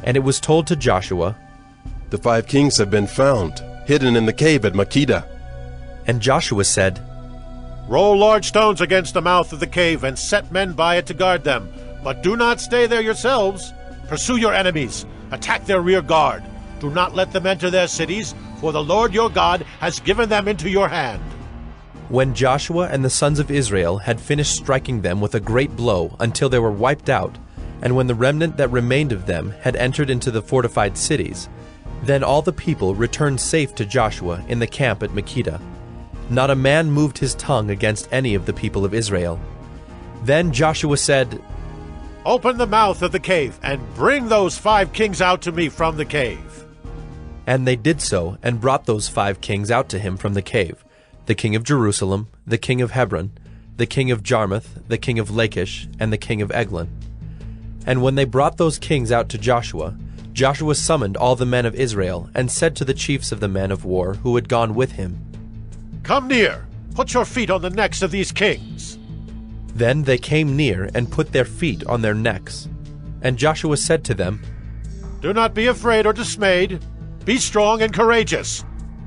[SPEAKER 1] And it was told to Joshua,
[SPEAKER 16] "The 5 kings have been found, hidden in the cave at Makkedah."
[SPEAKER 1] And Joshua said,
[SPEAKER 3] Roll large stones against the mouth of the cave and set men by it to guard them. But do not stay there yourselves. Pursue your enemies. Attack their rear guard. Do not let them enter their cities, for the Lord your God has given them into your hand.
[SPEAKER 1] When Joshua and the sons of Israel had finished striking them with a great blow until they were wiped out, and when the remnant that remained of them had entered into the fortified cities, then all the people returned safe to Joshua in the camp at Makkedah. Not a man moved his tongue against any of the people of Israel. Then Joshua said,
[SPEAKER 3] Open the mouth of the cave, and bring those 5 kings out to me from the cave.
[SPEAKER 1] And they did so, and brought those 5 kings out to him from the cave, the king of Jerusalem, the king of Hebron, the king of Jarmuth, the king of Lachish, and the king of Eglon. And when they brought those kings out to Joshua, Joshua summoned all the men of Israel, and said to the chiefs of the men of war who had gone with him,
[SPEAKER 3] Come near, put your feet on the necks of these kings.
[SPEAKER 1] Then they came near and put their feet on their necks. And Joshua said to them,
[SPEAKER 3] Do not be afraid or dismayed. Be strong and courageous,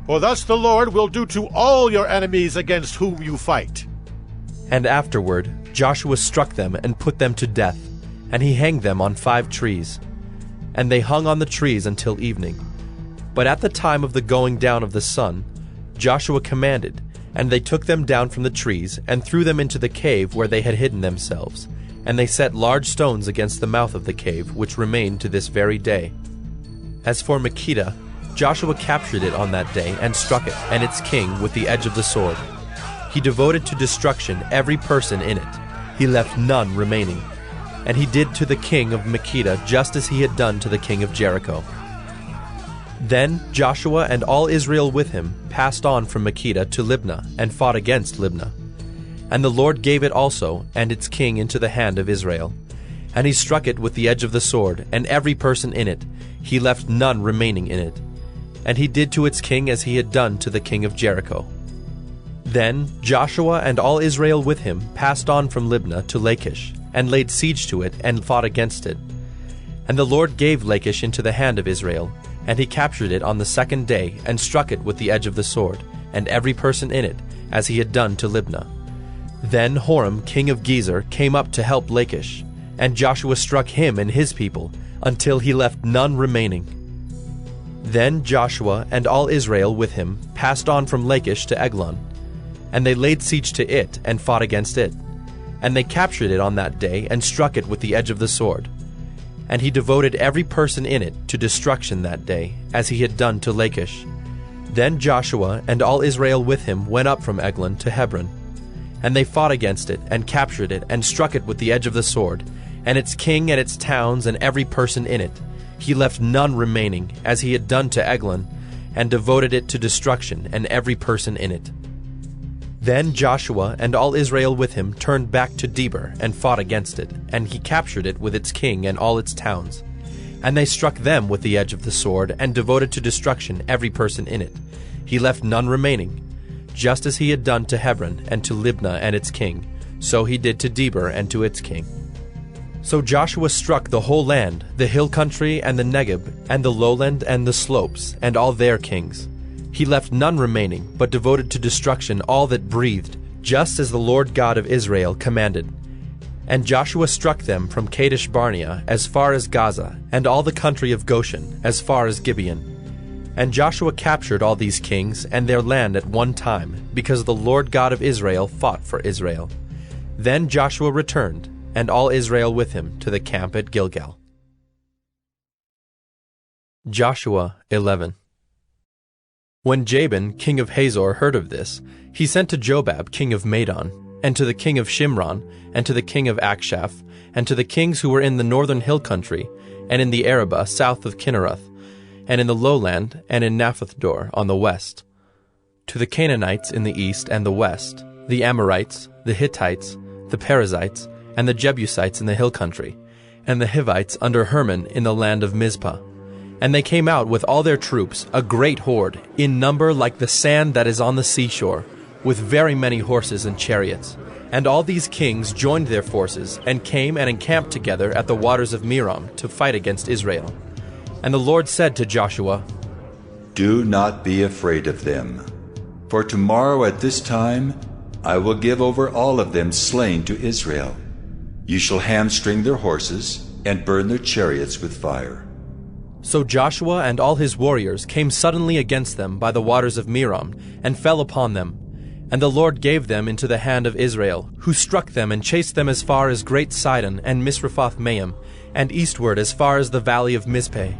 [SPEAKER 3] for thus the Lord will do to all your enemies against whom you fight.
[SPEAKER 1] And afterward Joshua struck them and put them to death, and he hanged them on 5 trees. And they hung on the trees until evening. But at the time of the going down of the sun, Joshua commanded, and they took them down from the trees, and threw them into the cave where they had hidden themselves. And they set large stones against the mouth of the cave, which remain to this very day. As for Makkedah, Joshua captured it on that day, and struck it, and its king, with the edge of the sword. He devoted to destruction every person in it. He left none remaining. And he did to the king of Makkedah just as he had done to the king of Jericho. Then Joshua and all Israel with him passed on from Makkedah to Libnah, and fought against Libnah. And the Lord gave it also, and its king, into the hand of Israel. And he struck it with the edge of the sword, and every person in it. He left none remaining in it. And he did to its king as he had done to the king of Jericho. Then Joshua and all Israel with him passed on from Libnah to Lachish, and laid siege to it, and fought against it. And the Lord gave Lachish into the hand of Israel, and he captured it on the 2nd day, and struck it with the edge of the sword, and every person in it, as he had done to Libnah. Then Horam king of Gezer came up to help Lachish, and Joshua struck him and his people, until he left none remaining. Then Joshua and all Israel with him passed on from Lachish to Eglon, and they laid siege to it, and fought against it. And they captured it on that day, and struck it with the edge of the sword. And he devoted every person in it to destruction that day, as he had done to Lachish. Then Joshua and all Israel with him went up from Eglon to Hebron. And they fought against it, and captured it, and struck it with the edge of the sword, and its king and its towns and every person in it. He left none remaining, as he had done to Eglon, and devoted it to destruction, and every person in it. Then Joshua and all Israel with him turned back to Debir, and fought against it, and he captured it with its king and all its towns. And they struck them with the edge of the sword, and devoted to destruction every person in it. He left none remaining. Just as he had done to Hebron and to Libnah and its king, so he did to Debir and to its king. So Joshua struck the whole land, the hill country and the Negeb, and the lowland and the slopes, and all their kings. He left none remaining, but devoted to destruction all that breathed, just as the Lord God of Israel commanded. And Joshua struck them from Kadesh Barnea as far as Gaza, and all the country of Goshen as far as Gibeon. And Joshua captured all these kings and their land at one time, because the Lord God of Israel fought for Israel. Then Joshua returned, and all Israel with him, to the camp at Gilgal. Joshua 11. When Jabin, king of Hazor, heard of this, he sent to Jobab, king of Madon, and to the king of Shimron, and to the king of Akshaph, and to the kings who were in the northern hill country, and in the Arabah south of Kinneroth, and in the lowland, and in Naphthdor on the west, to the Canaanites in the east and the west, the Amorites, the Hittites, the Perizzites, and the Jebusites in the hill country, and the Hivites under Hermon in the land of Mizpah. And they came out with all their troops, a great horde, in number like the sand that is on the seashore, with very many horses and chariots. And all these kings joined their forces, and came and encamped together at the waters of Merom to fight against Israel. And the Lord said to Joshua,
[SPEAKER 2] Do not be afraid of them, for tomorrow at this time I will give over all of them slain to Israel. You shall hamstring their horses, and burn their chariots with fire.
[SPEAKER 1] So Joshua and all his warriors came suddenly against them by the waters of Merom, and fell upon them. And the Lord gave them into the hand of Israel, who struck them and chased them as far as Great Sidon and Misrephoth-Maim, and eastward as far as the valley of Mizpeh.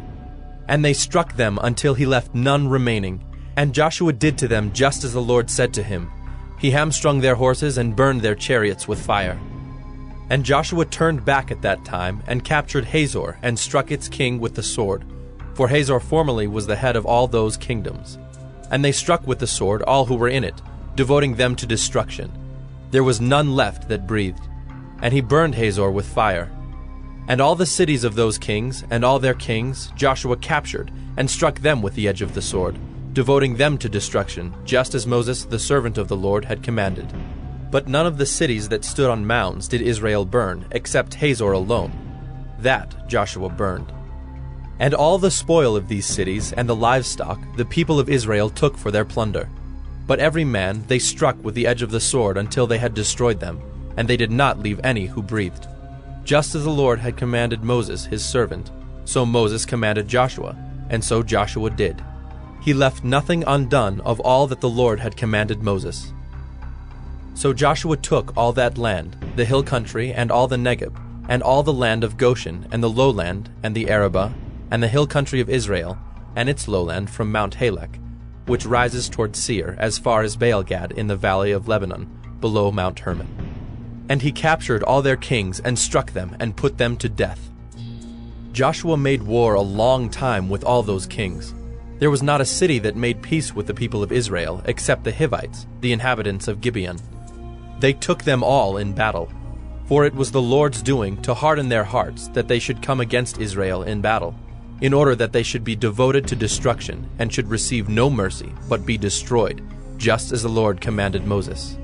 [SPEAKER 1] And they struck them until he left none remaining. And Joshua did to them just as the Lord said to him. He hamstrung their horses and burned their chariots with fire. And Joshua turned back at that time, and captured Hazor, and struck its king with the sword. For Hazor formerly was the head of all those kingdoms. And they struck with the sword all who were in it, devoting them to destruction. There was none left that breathed. And he burned Hazor with fire. And all the cities of those kings, and all their kings, Joshua captured, and struck them with the edge of the sword, devoting them to destruction, just as Moses the servant of the Lord had commanded. But none of the cities that stood on mounds did Israel burn, except Hazor alone. That Joshua burned. And all the spoil of these cities, and the livestock, the people of Israel took for their plunder. But every man they struck with the edge of the sword until they had destroyed them, and they did not leave any who breathed. Just as the Lord had commanded Moses his servant, so Moses commanded Joshua, and so Joshua did. He left nothing undone of all that the Lord had commanded Moses. So Joshua took all that land, the hill country, and all the Negeb, and all the land of Goshen, and the lowland, and the Arabah, and the hill country of Israel, and its lowland from Mount Halak, which rises toward Seir, as far as Baal-gad in the valley of Lebanon, below Mount Hermon. And he captured all their kings, and struck them, and put them to death. Joshua made war a long time with all those kings. There was not a city that made peace with the people of Israel, except the Hivites, the inhabitants of Gibeon. They took them all in battle. For it was the Lord's doing to harden their hearts, that they should come against Israel in battle, in order that they should be devoted to destruction, and should receive no mercy, but be destroyed, just as the Lord commanded Moses.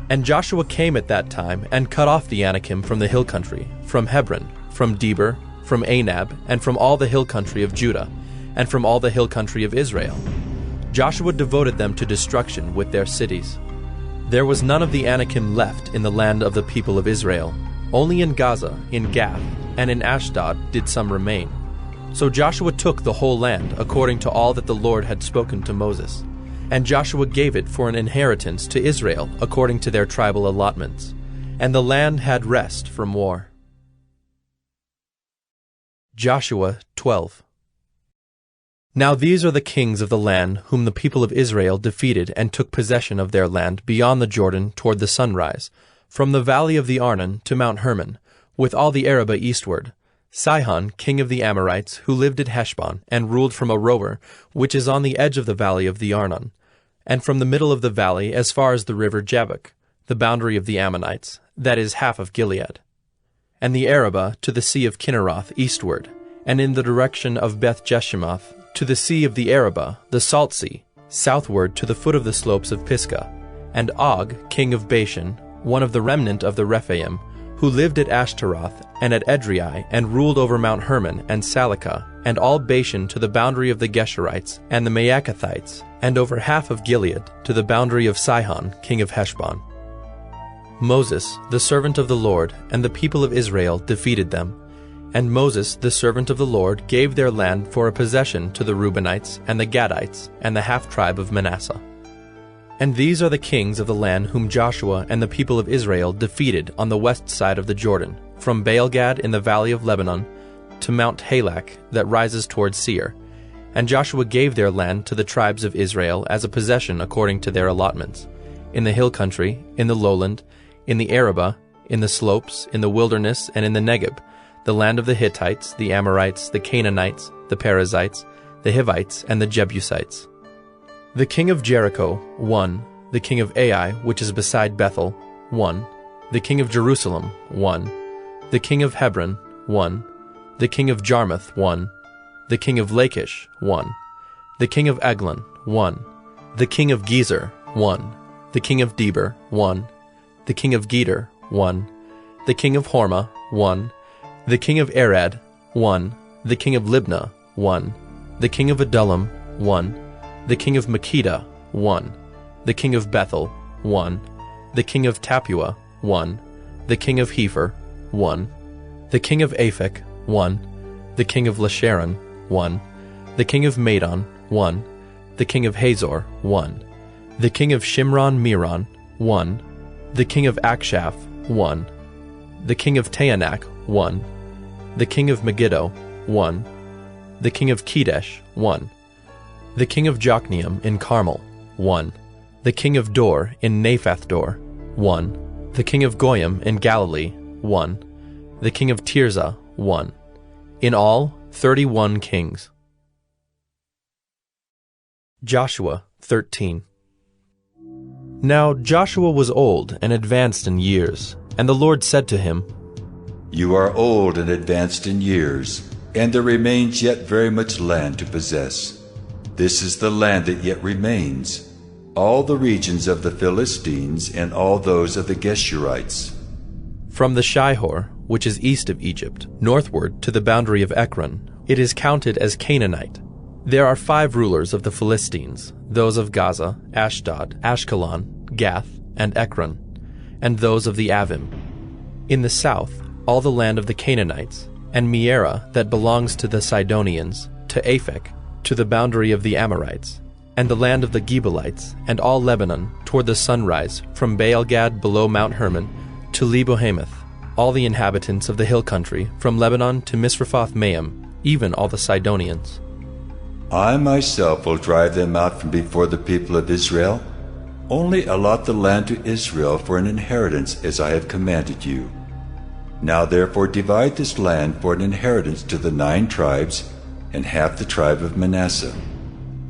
[SPEAKER 1] And Joshua came at that time, and cut off the Anakim from the hill country, from Hebron, from Debir, from Anab, and from all the hill country of Judah, and from all the hill country of Israel. Joshua devoted them to destruction with their cities. There was none of the Anakim left in the land of the people of Israel. Only in Gaza, in Gath, and in Ashdod did some remain. So Joshua took the whole land, according to all that the Lord had spoken to Moses. And Joshua gave it for an inheritance to Israel, according to their tribal allotments. And the land had rest from war. Joshua 12. Now these are the kings of the land whom the people of Israel defeated and took possession of their land beyond the Jordan toward the sunrise, from the valley of the Arnon to Mount Hermon, with all the Arabah eastward. Sihon, king of the Amorites, who lived at Heshbon, and ruled from Aroer, which is on the edge of the valley of the Arnon, and from the middle of the valley as far as the river Jabbok, the boundary of the Ammonites, that is half of Gilead. And the Arabah to the sea of Kinneroth eastward, and in the direction of Beth-Jeshimoth, to the sea of the Arabah, the Salt Sea, southward to the foot of the slopes of Pisgah, and Og, king of Bashan, one of the remnant of the Rephaim, who lived at Ashtaroth and at Edrei, and ruled over Mount Hermon and Salecah, and all Bashan to the boundary of the Geshurites and the Maacathites, and over half of Gilead to the boundary of Sihon, king of Heshbon. Moses, the servant of the Lord, and the people of Israel defeated them. And Moses, the servant of the Lord, gave their land for a possession to the Reubenites and the Gadites and the half-tribe of Manasseh. And these are the kings of the land whom Joshua and the people of Israel defeated on the west side of the Jordan, from Baal-gad in the valley of Lebanon to Mount Halak that rises toward Seir. And Joshua gave their land to the tribes of Israel as a possession according to their allotments, in the hill country, in the lowland, in the Arabah, in the slopes, in the wilderness, and in the Negeb, the land of the Hittites, the Amorites, the Canaanites, the Perizzites, the Hivites, and the Jebusites. The king of Jericho, 1. The king of Ai, which is beside Bethel, 1. The king of Jerusalem, 1. The king of Hebron, 1. The king of Jarmuth, 1. The king of Lachish, 1. The king of Eglon, 1. The king of Gezer, 1. the king of Debir, 1, the king of Geder, 1, the king of Hormah, 1, the king of Arad, 1, the king of Libnah, 1, the king of Adullam, 1, the king of Makkedah, 1, the king of Bethel, 1, the king of Tappuah, 1, the king of Hepher, 1, the king of Aphek, 1, the king of Lasharon, 1, the king of Madon, 1, the king of Hazor, 1, the king of Shimron-Meron, 1, the king of Akshaph, 1, the king of Taanach, 1, the king of Megiddo, 1, the king of Kedesh, 1, the king of Jokneam in Carmel, 1, the king of Dor in Naphath-Dor, 1, the king of Goyim in Galilee, 1, the king of Tirzah, 1. In all, 31 kings. Joshua 13. Now Joshua was old and advanced in years, and the Lord said to him,
[SPEAKER 2] You are old and advanced in years, and there remains yet very much land to possess. This is the land that yet remains, all the regions of the Philistines and all those of the Geshurites.
[SPEAKER 1] From the Shihor, which is east of Egypt, northward to the boundary of Ekron, it is counted as Canaanite. There are 5 rulers of the Philistines, those of Gaza, Ashdod, Ashkelon, Gath, and Ekron, and those of the Avim. In the south, all the land of the Canaanites, and Mearah that belongs to the Sidonians, to Aphek, to the boundary of the Amorites, and the land of the Gebalites, and all Lebanon, toward the sunrise, from Baal-Gad below Mount Hermon, to Lebo-Hamath, all the inhabitants of the hill country, from Lebanon to Misrephoth-Maim, even all the Sidonians.
[SPEAKER 2] I myself will drive them out from before the people of Israel. Only allot the land to Israel for an inheritance as I have commanded you. Now therefore divide this land for an inheritance to the 9 tribes and half the tribe of Manasseh.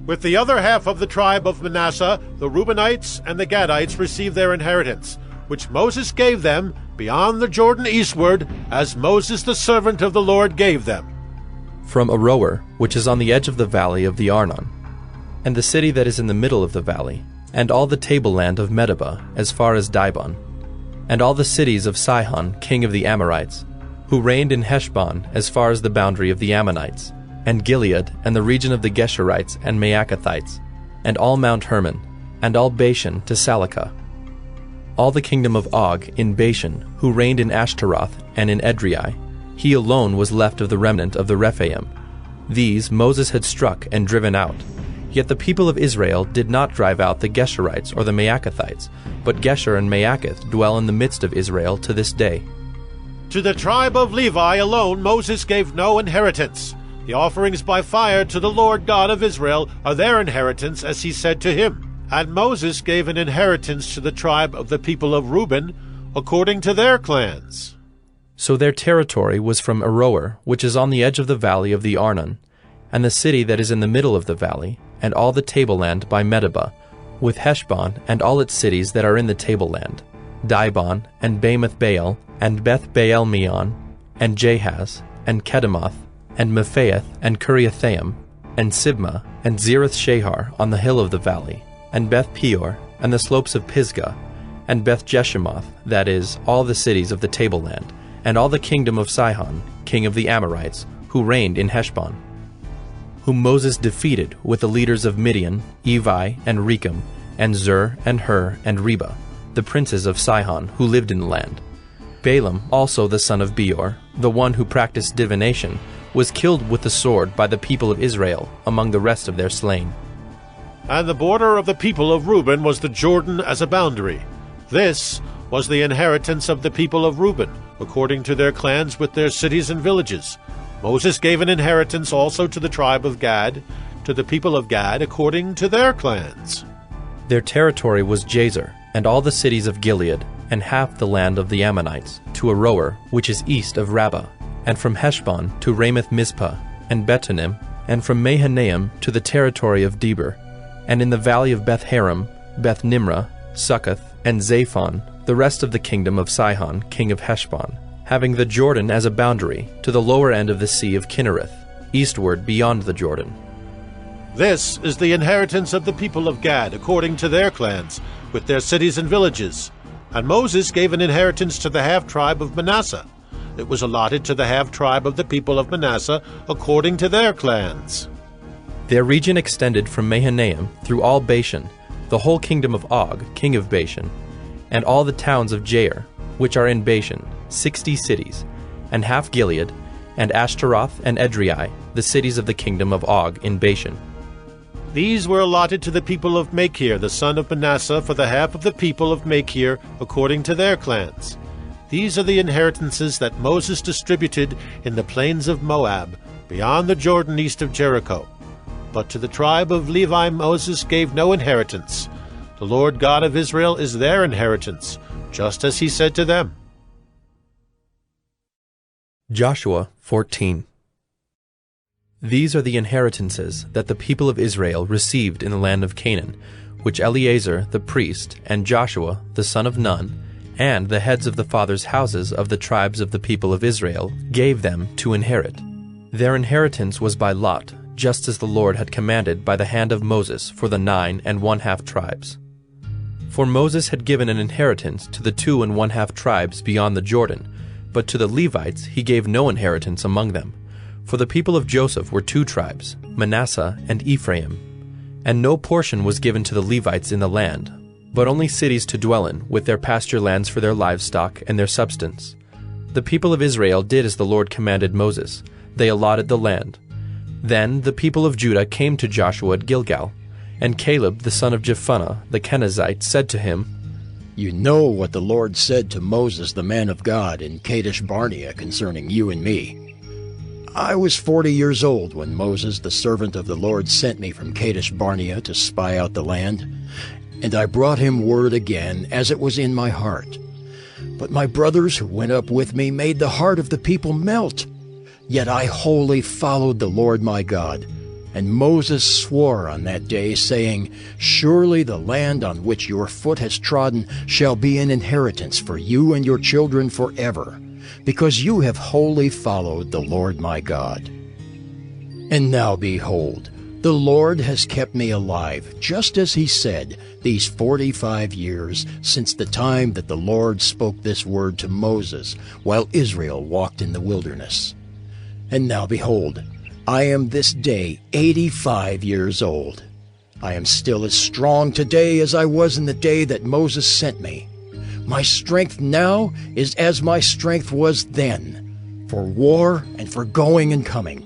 [SPEAKER 3] With the other half of the tribe of Manasseh, the Reubenites and the Gadites received their inheritance, which Moses gave them beyond the Jordan eastward, as Moses the servant of the Lord gave them.
[SPEAKER 1] From Aroer, which is on the edge of the valley of the Arnon, and the city that is in the middle of the valley, and all the tableland of Medeba as far as Dibon, and all the cities of Sihon king of the Amorites, who reigned in Heshbon as far as the boundary of the Ammonites, and Gilead, and the region of the Geshurites and Maacathites, and all Mount Hermon, and all Bashan to Salakah, all the kingdom of Og in Bashan, who reigned in Ashtaroth and in Edrei. He alone was left of the remnant of the Rephaim. These Moses had struck and driven out. Yet the people of Israel did not drive out the Geshurites or the Maacathites, but Geshur and Maacath dwell in the midst of Israel to this day.
[SPEAKER 3] To the tribe of Levi alone Moses gave no inheritance. The offerings by fire to the Lord God of Israel are their inheritance, as he said to him. And Moses gave an inheritance to the tribe of the people of Reuben, according to their clans.
[SPEAKER 1] So their territory was from Aroer, which is on the edge of the valley of the Arnon, and the city that is in the middle of the valley, and all the tableland by Medeba, with Heshbon and all its cities that are in the tableland, Dibon, and Bamoth Baal, and Beth Baal Meon, and Jahaz, and Kedemoth, and Mephaath, and Kiriathaim, and Sibmah, and Zereth Shahar on the hill of the valley, and Beth Peor, and the slopes of Pisgah, and Beth Jeshimoth, that is, all the cities of the tableland, and all the kingdom of Sihon, king of the Amorites, who reigned in Heshbon, whom Moses defeated with the leaders of Midian, Evi, and Rechem, and Zur, and Hur, and Reba, the princes of Sihon, who lived in the land. Balaam, also the son of Beor, the one who practiced divination, was killed with the sword by the people of Israel among the rest of their slain.
[SPEAKER 3] And the border of the people of Reuben was the Jordan as a boundary. This was the inheritance of the people of Reuben, according to their clans with their cities and villages. Moses gave an inheritance also to the tribe of Gad, to the people of Gad, according to their clans.
[SPEAKER 1] Their territory was Jazer, and all the cities of Gilead, and half the land of the Ammonites, to Aroer, which is east of Rabbah, and from Heshbon to Ramoth-Mizpah, and Betonim, and from Mahanaim to the territory of Debir, and in the valley of Beth-Haram, Beth-Nimrah, Succoth, and Zaphon, the rest of the kingdom of Sihon, king of Heshbon, having the Jordan as a boundary to the lower end of the sea of Kinnereth, eastward beyond the Jordan.
[SPEAKER 3] This is the inheritance of the people of Gad, according to their clans, with their cities and villages. And Moses gave an inheritance to the half-tribe of Manasseh. It was allotted to the half-tribe of the people of Manasseh, according to their clans.
[SPEAKER 1] Their region extended from Mahanaim through all Bashan, the whole kingdom of Og, king of Bashan, and all the towns of Jair, which are in Bashan, 60 cities, and half Gilead, and Ashtaroth and Edrei, the cities of the kingdom of Og in Bashan.
[SPEAKER 3] These were allotted to the people of Machir, the son of Manasseh, for the half of the people of Machir, according to their clans. These are the inheritances that Moses distributed in the plains of Moab, beyond the Jordan east of Jericho. But to the tribe of Levi Moses gave no inheritance. The Lord God of Israel is their inheritance, just as he said to them.
[SPEAKER 1] Joshua 14. These are the inheritances that the people of Israel received in the land of Canaan, which Eleazar the priest, and Joshua the son of Nun, and the heads of the fathers' houses of the tribes of the people of Israel gave them to inherit. Their inheritance was by lot, just as the Lord had commanded by the hand of Moses for the 9 1/2 tribes. For Moses had given an inheritance to the 2 1/2 tribes beyond the Jordan, but to the Levites he gave no inheritance among them. For the people of Joseph were 2 tribes, Manasseh and Ephraim. And no portion was given to the Levites in the land, but only cities to dwell in, with their pasture lands for their livestock and their substance. The people of Israel did as the Lord commanded Moses. They allotted the land. Then the people of Judah came to Joshua at Gilgal, and Caleb the son of Jephunneh the Kenizzite said to him,
[SPEAKER 17] "You know what the Lord said to Moses the man of God in Kadesh Barnea concerning you and me. I was 40 years old when Moses the servant of the Lord sent me from Kadesh Barnea to spy out the land, and I brought him word again as it was in my heart. But my brothers who went up with me made the heart of the people melt. Yet I wholly followed the Lord my God. And Moses swore on that day, saying, Surely the land on which your foot has trodden shall be an inheritance for you and your children forever, because you have wholly followed the Lord my God. And now behold, the Lord has kept me alive, just as he said, these 45 years since the time that the Lord spoke this word to Moses, while Israel walked in the wilderness. And now behold, I am this day 85 years old. I am still as strong today as I was in the day that Moses sent me. My strength now is as my strength was then, for war and for going and coming.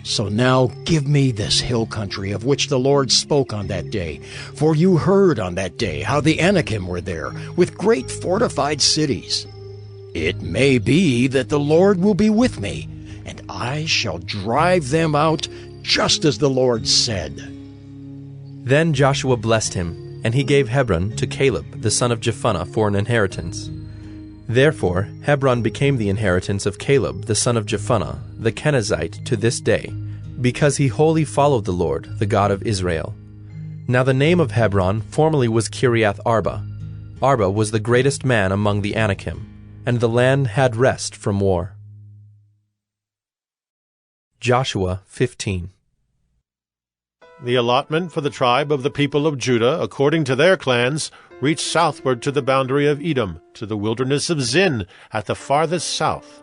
[SPEAKER 17] So now give me this hill country of which the Lord spoke on that day, for you heard on that day how the Anakim were there, with great fortified cities. It may be that the Lord will be with me, and I shall drive them out just as the Lord said."
[SPEAKER 1] Then Joshua blessed him, and he gave Hebron to Caleb the son of Jephunneh for an inheritance. Therefore Hebron became the inheritance of Caleb the son of Jephunneh the Kenizzite to this day, because he wholly followed the Lord, the God of Israel. Now the name of Hebron formerly was Kiriath Arba. Arba was the greatest man among the Anakim, and the land had rest from war. Joshua 15.
[SPEAKER 3] The allotment for the tribe of the people of Judah, according to their clans, reached southward to the boundary of Edom, to the wilderness of Zin, at the farthest south.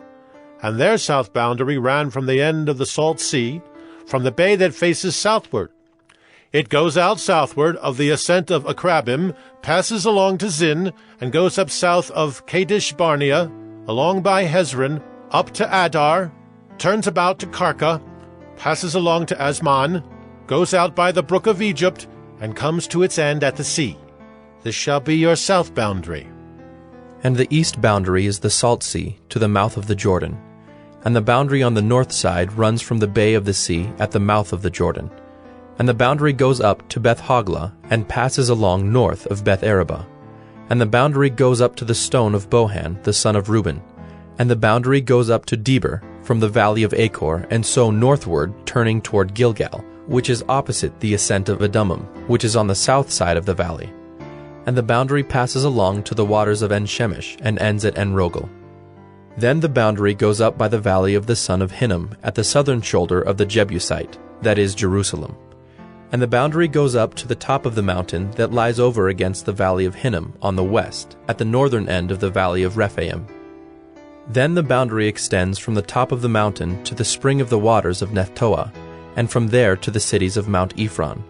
[SPEAKER 3] And their south boundary ran from the end of the Salt Sea, from the bay that faces southward. It goes out southward of the ascent of Akrabim, passes along to Zin, and goes up south of Kadesh Barnea, along by Hezron, up to Adar, turns about to Karka, passes along to Asman, goes out by the brook of Egypt, and comes to its end at the sea. This shall be your south boundary.
[SPEAKER 1] And the east boundary is the Salt Sea, to the mouth of the Jordan. And the boundary on the north side runs from the bay of the sea at the mouth of the Jordan. And the boundary goes up to Beth Hoglah, and passes along north of Beth Araba. And the boundary goes up to the stone of Bohan, the son of Reuben. And the boundary goes up to Deber, from the valley of Achor, and so northward, turning toward Gilgal, which is opposite the ascent of Adummim, which is on the south side of the valley. And the boundary passes along to the waters of En-Shemesh, and ends at En-Rogel. Then the boundary goes up by the valley of the son of Hinnom, at the southern shoulder of the Jebusite, that is Jerusalem. And the boundary goes up to the top of the mountain that lies over against the valley of Hinnom on the west, at the northern end of the valley of Rephaim. Then the boundary extends from the top of the mountain to the spring of the waters of Nephtoah, and from there to the cities of Mount Ephron.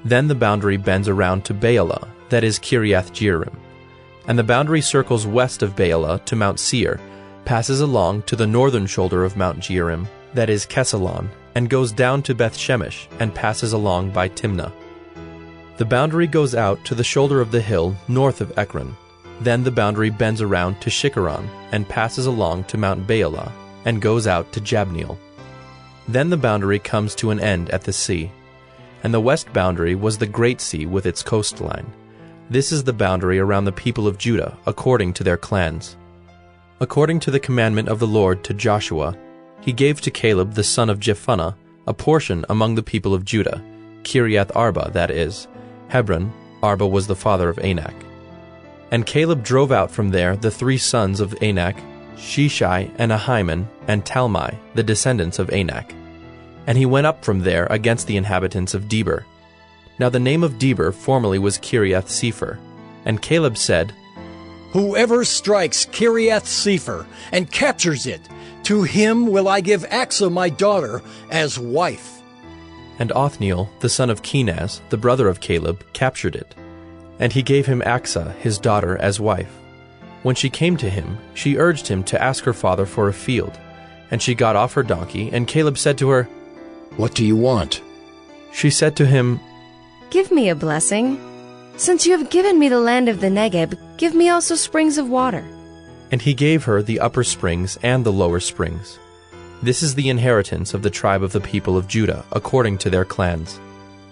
[SPEAKER 1] Then the boundary bends around to Baalah, that is Kiriath Jearim. And the boundary circles west of Baalah to Mount Seir, passes along to the northern shoulder of Mount Jearim, that is Kesalon, and goes down to Beth Shemesh, and passes along by Timnah. The boundary goes out to the shoulder of the hill north of Ekron. Then the boundary bends around to Shikharon, and passes along to Mount Baalah, and goes out to Jabneel. Then the boundary comes to an end at the sea. And the west boundary was the great sea with its coastline. This is the boundary around the people of Judah, according to their clans. According to the commandment of the Lord to Joshua, he gave to Caleb the son of Jephunneh a portion among the people of Judah, Kiriath Arba, that is, Hebron. Arba was the father of Anak. And Caleb drove out from there the 3 sons of Anak, Sheshai and Ahiman, and Talmai, the descendants of Anak. And he went up from there against the inhabitants of Debir. Now the name of Debir formerly was Kiriath Sepher. And Caleb said,
[SPEAKER 17] Whoever strikes Kiriath Sepher and captures it, to him will I give Achsah my daughter as wife.
[SPEAKER 1] And Othniel, the son of Kenaz, the brother of Caleb, captured it. And he gave him Achsah, his daughter, as wife. When she came to him, she urged him to ask her father for a field. And she got off her donkey, and Caleb said to her,
[SPEAKER 17] What do you want?
[SPEAKER 1] She said to him,
[SPEAKER 18] Give me a blessing. Since you have given me the land of the Negeb, give me also springs of water.
[SPEAKER 1] And he gave her the upper springs and the lower springs. This is the inheritance of the tribe of the people of Judah, according to their clans.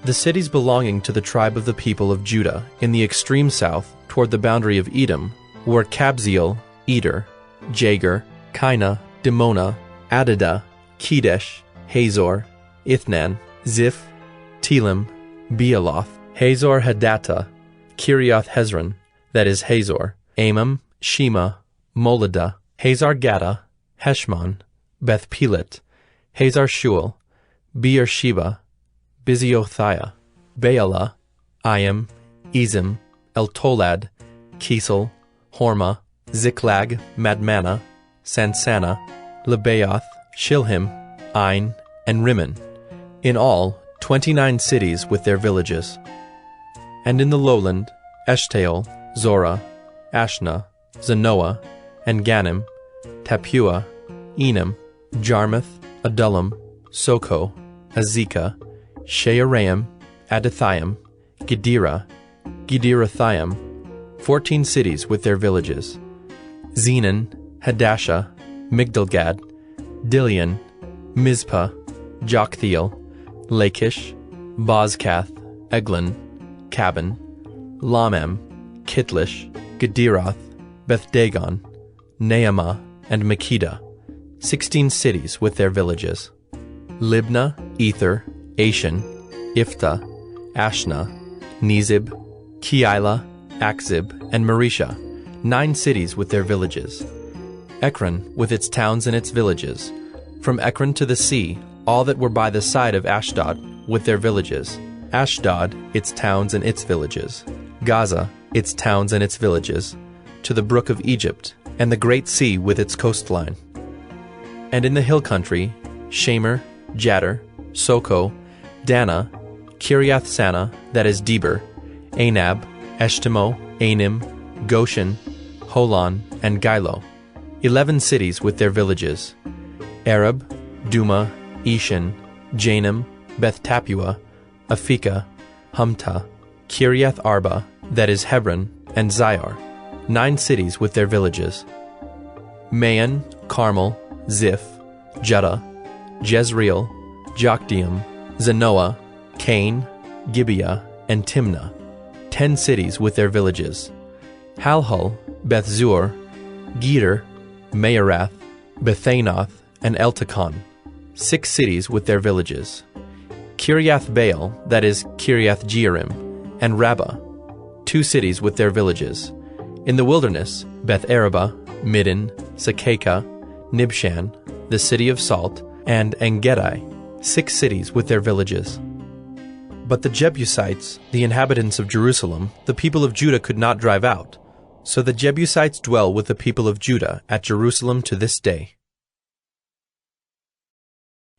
[SPEAKER 1] The cities belonging to the tribe of the people of Judah, in the extreme south, toward the boundary of Edom, were Kabzeel, Eder, Jagur, Kainah, Dimona, Adadah, Kedesh, Hazor, Ithnan, Ziph, Telem, Bealoth, Hazor Hadattah, Kiriath Hezron, that is Hazor, Amam, Shema, Moladah, Hazar Gaddah, Heshmon, Beth Pelet, Hazar Shual, Beersheba, Biziothia, Baalah, Ayim, Ezim, Eltolad, Kisel, Hormah, Ziklag, Madmannah, Sansannah, Lebaoth, Shilhim, Ain, and Rimmon. In all, 29 cities with their villages. And in the lowland, Eshtaol, Zorah, Ashna, Zanoah, and Ganim, Tapua, Enam, Jarmuth, Adullam, Soko, Azekah, Shearaim, Adathaim, Gedera, Gederothaim, 14 cities with their villages. Zenan, Hadashah, Migdalgad, Dilian, Mizpah, Joktheel, Lachish, Bozkath, Eglon, Cabin, Lamam, Kitlish, Gederoth, Beth-dagon, Naamah, and Makkedah, 16 cities with their villages. Libnah, Ether, Ashan, Iphta, Ashna, Nezib, Keilah, Akzib, and Maresha, 9 cities with their villages. Ekron, with its towns and its villages. From Ekron to the sea, all that were by the side of Ashdod, with their villages. Ashdod, its towns and its villages. Gaza, its towns and its villages. To the brook of Egypt, and the great sea with its coastline. And in the hill country, Shamer, Jadder, Soko, Dana, Kiriath Sana, that is Debir, Anab, Eshtemo, Anim, Goshen, Holon, and Gilo, 11 cities with their villages. Arab, Duma, Eshan, Janam, Beth Tapua, Aphekah, Humta, Kiriath Arba, that is Hebron, and Zior, 9 cities with their villages. Maon, Carmel, Ziph, Judah, Jezreel, Jokdeam, Zanoah, Cain, Gibeah, and Timnah, 10 cities with their villages. Halhul, Beth-zur, Geder, Maarath, Bethanoth, and Eltekon, 6 cities with their villages. Kiriath Baal, that is Kiriath Jearim, and Rabbah, 2 cities with their villages. In the wilderness, Beth Araba, Middin, Sakakah, Nibshan, the city of salt, and Engedi, 6 cities with their villages. But the Jebusites, the inhabitants of Jerusalem, the people of Judah could not drive out. So the Jebusites dwell with the people of Judah at Jerusalem to this day.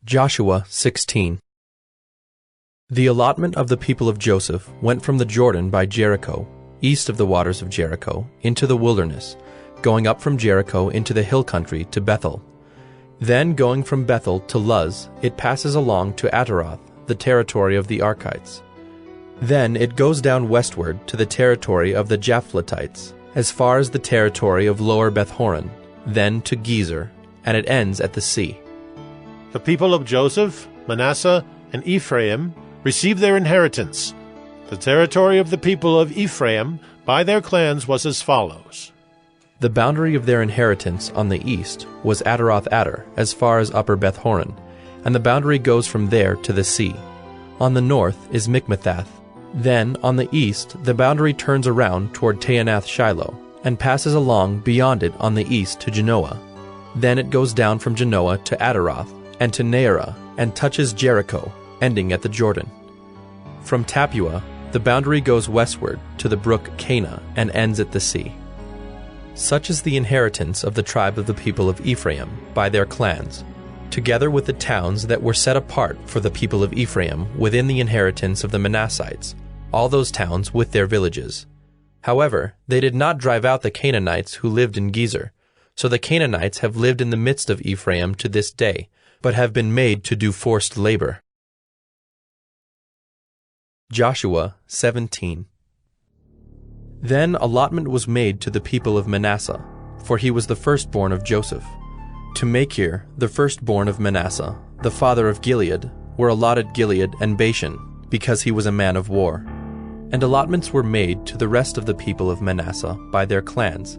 [SPEAKER 1] Joshua 16. The allotment of the people of Joseph went from the Jordan by Jericho, east of the waters of Jericho, into the wilderness, going up from Jericho into the hill country to Bethel. Then going from Bethel to Luz, it passes along to Ataroth, the territory of the Archites. Then it goes down westward to the territory of the Japhletites, as far as the territory of Lower Beth-horon, then to Gezer, and it ends at the sea.
[SPEAKER 3] The people of Joseph, Manasseh, and Ephraim received their inheritance. The territory of the people of Ephraim by their clans was as follows.
[SPEAKER 1] The boundary of their inheritance on the east was Ataroth-Adar, as far as Upper Beth-horon, and the boundary goes from there to the sea. On the north is Mikmethath. Then, on the east, the boundary turns around toward Taanath-Shiloh, and passes along beyond it on the east to Genoa. Then it goes down from Genoa to Ataroth, and to Naarah, and touches Jericho, ending at the Jordan. From Tappuah, the boundary goes westward to the brook Cana, and ends at the sea. Such is the inheritance of the tribe of the people of Ephraim by their clans, together with the towns that were set apart for the people of Ephraim within the inheritance of the Manassites, all those towns with their villages. However, they did not drive out the Canaanites who lived in Gezer, so the Canaanites have lived in the midst of Ephraim to this day, but have been made to do forced labor. Joshua 17. Then allotment was made to the people of Manasseh, for he was the firstborn of Joseph. To Machir, the firstborn of Manasseh, the father of Gilead, were allotted Gilead and Bashan, because he was a man of war. And allotments were made to the rest of the people of Manasseh by their clans,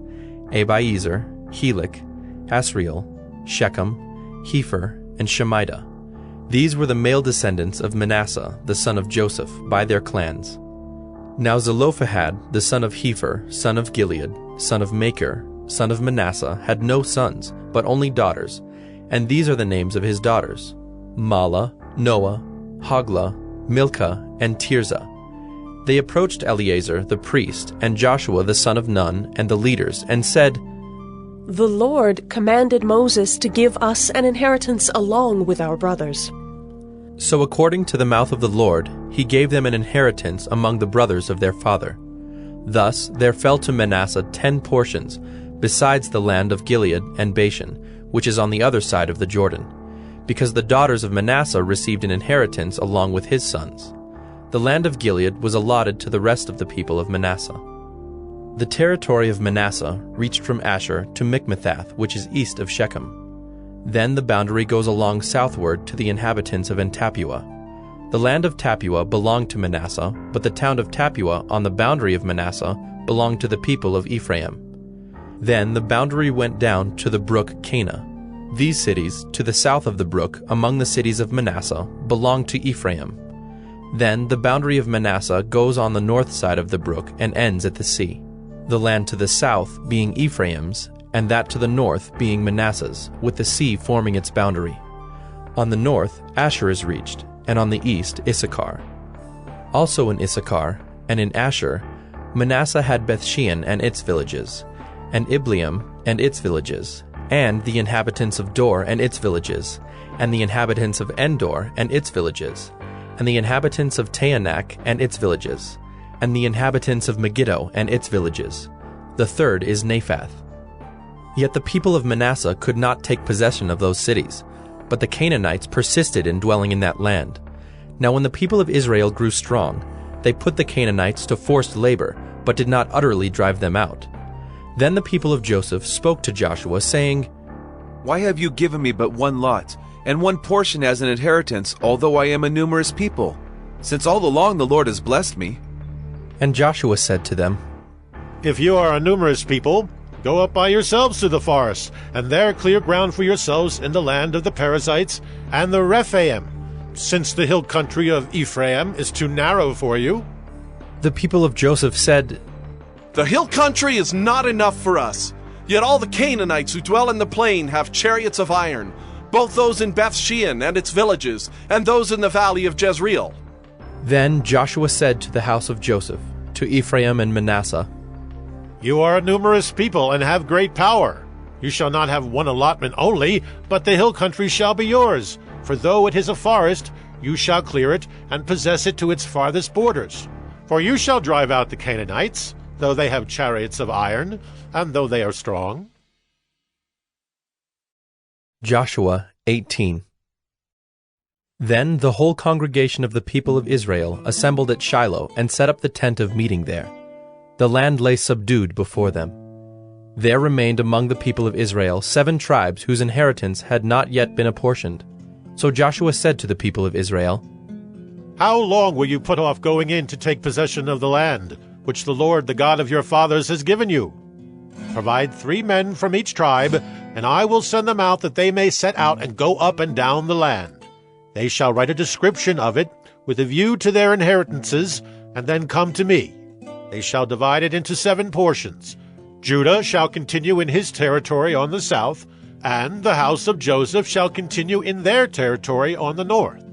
[SPEAKER 1] Abiezer, Helek, Asriel, Shechem, Hepher, and Shemida. These were the male descendants of Manasseh, the son of Joseph, by their clans. Now Zelophehad, the son of Hepher, son of Gilead, son of Machir, son of Manasseh, had no sons, but only daughters, and these are the names of his daughters: Mahlah, Noah, Hoglah, Milcah, and Tirzah. They approached Eleazar the priest, and Joshua the son of Nun, and the leaders, and said,
[SPEAKER 19] "The Lord commanded Moses to give us an inheritance along with our brothers."
[SPEAKER 1] So according to the mouth of the Lord, he gave them an inheritance among the brothers of their father. Thus there fell to Manasseh 10 portions, besides the land of Gilead and Bashan, which is on the other side of the Jordan, because the daughters of Manasseh received an inheritance along with his sons. The land of Gilead was allotted to the rest of the people of Manasseh. The territory of Manasseh reached from Asher to Mikmethath, which is east of Shechem. Then the boundary goes along southward to the inhabitants of Tappuah. The land of Tappuah belonged to Manasseh, but the town of Tappuah on the boundary of Manasseh belonged to the people of Ephraim. Then the boundary went down to the brook Cana. These cities, to the south of the brook, among the cities of Manasseh, belonged to Ephraim. Then the boundary of Manasseh goes on the north side of the brook and ends at the sea, the land to the south being Ephraim's, and that to the north being Manasseh's, with the sea forming its boundary. On the north, Asher is reached, and on the east, Issachar. Also in Issachar, and in Asher, Manasseh had Bethshean and its villages, and Ibleam and its villages, and the inhabitants of Dor and its villages, and the inhabitants of Endor and its villages, and the inhabitants of Taanach and its villages, and the inhabitants of Megiddo and its villages. The third is Naphath. Yet the people of Manasseh could not take possession of those cities, but the Canaanites persisted in dwelling in that land. Now when the people of Israel grew strong, they put the Canaanites to forced labor, but did not utterly drive them out. Then the people of Joseph spoke to Joshua, saying,
[SPEAKER 20] "Why have you given me but one lot, and one portion as an inheritance, although I am a numerous people? Since all along the Lord has blessed me."
[SPEAKER 1] And Joshua said to them,
[SPEAKER 3] "If you are a numerous people, go up by yourselves to the forest, and there clear ground for yourselves in the land of the Perizzites and the Rephaim, since the hill country of Ephraim is too narrow for you."
[SPEAKER 1] The people of Joseph said,
[SPEAKER 13] "The hill country is not enough for us. Yet all the Canaanites who dwell in the plain have chariots of iron, both those in Bethshean and its villages, and those in the valley of Jezreel."
[SPEAKER 1] Then Joshua said to the house of Joseph, to Ephraim and Manasseh,
[SPEAKER 3] You are a numerous people and have great power. You shall not have one allotment only, but the hill country shall be yours. For though it is a forest, you shall clear it and possess it to its farthest borders. For you shall drive out the Canaanites, though they have chariots of iron, and though they are strong.
[SPEAKER 1] Joshua 18. Then the whole congregation of the people of Israel assembled at Shiloh and set up the tent of meeting there. The land lay subdued before them. There remained among the people of Israel 7 tribes whose inheritance had not yet been apportioned. So Joshua said to the people of Israel,
[SPEAKER 3] How long will you put off going in to take possession of the land, which the Lord, the God of your fathers, has given you? Provide 3 men from each tribe, and I will send them out that they may set out and go up and down the land. They shall write a description of it with a view to their inheritances, and then come to me. They shall divide it into 7 portions. Judah shall continue in his territory on the south, and the house of Joseph shall continue in their territory on the north.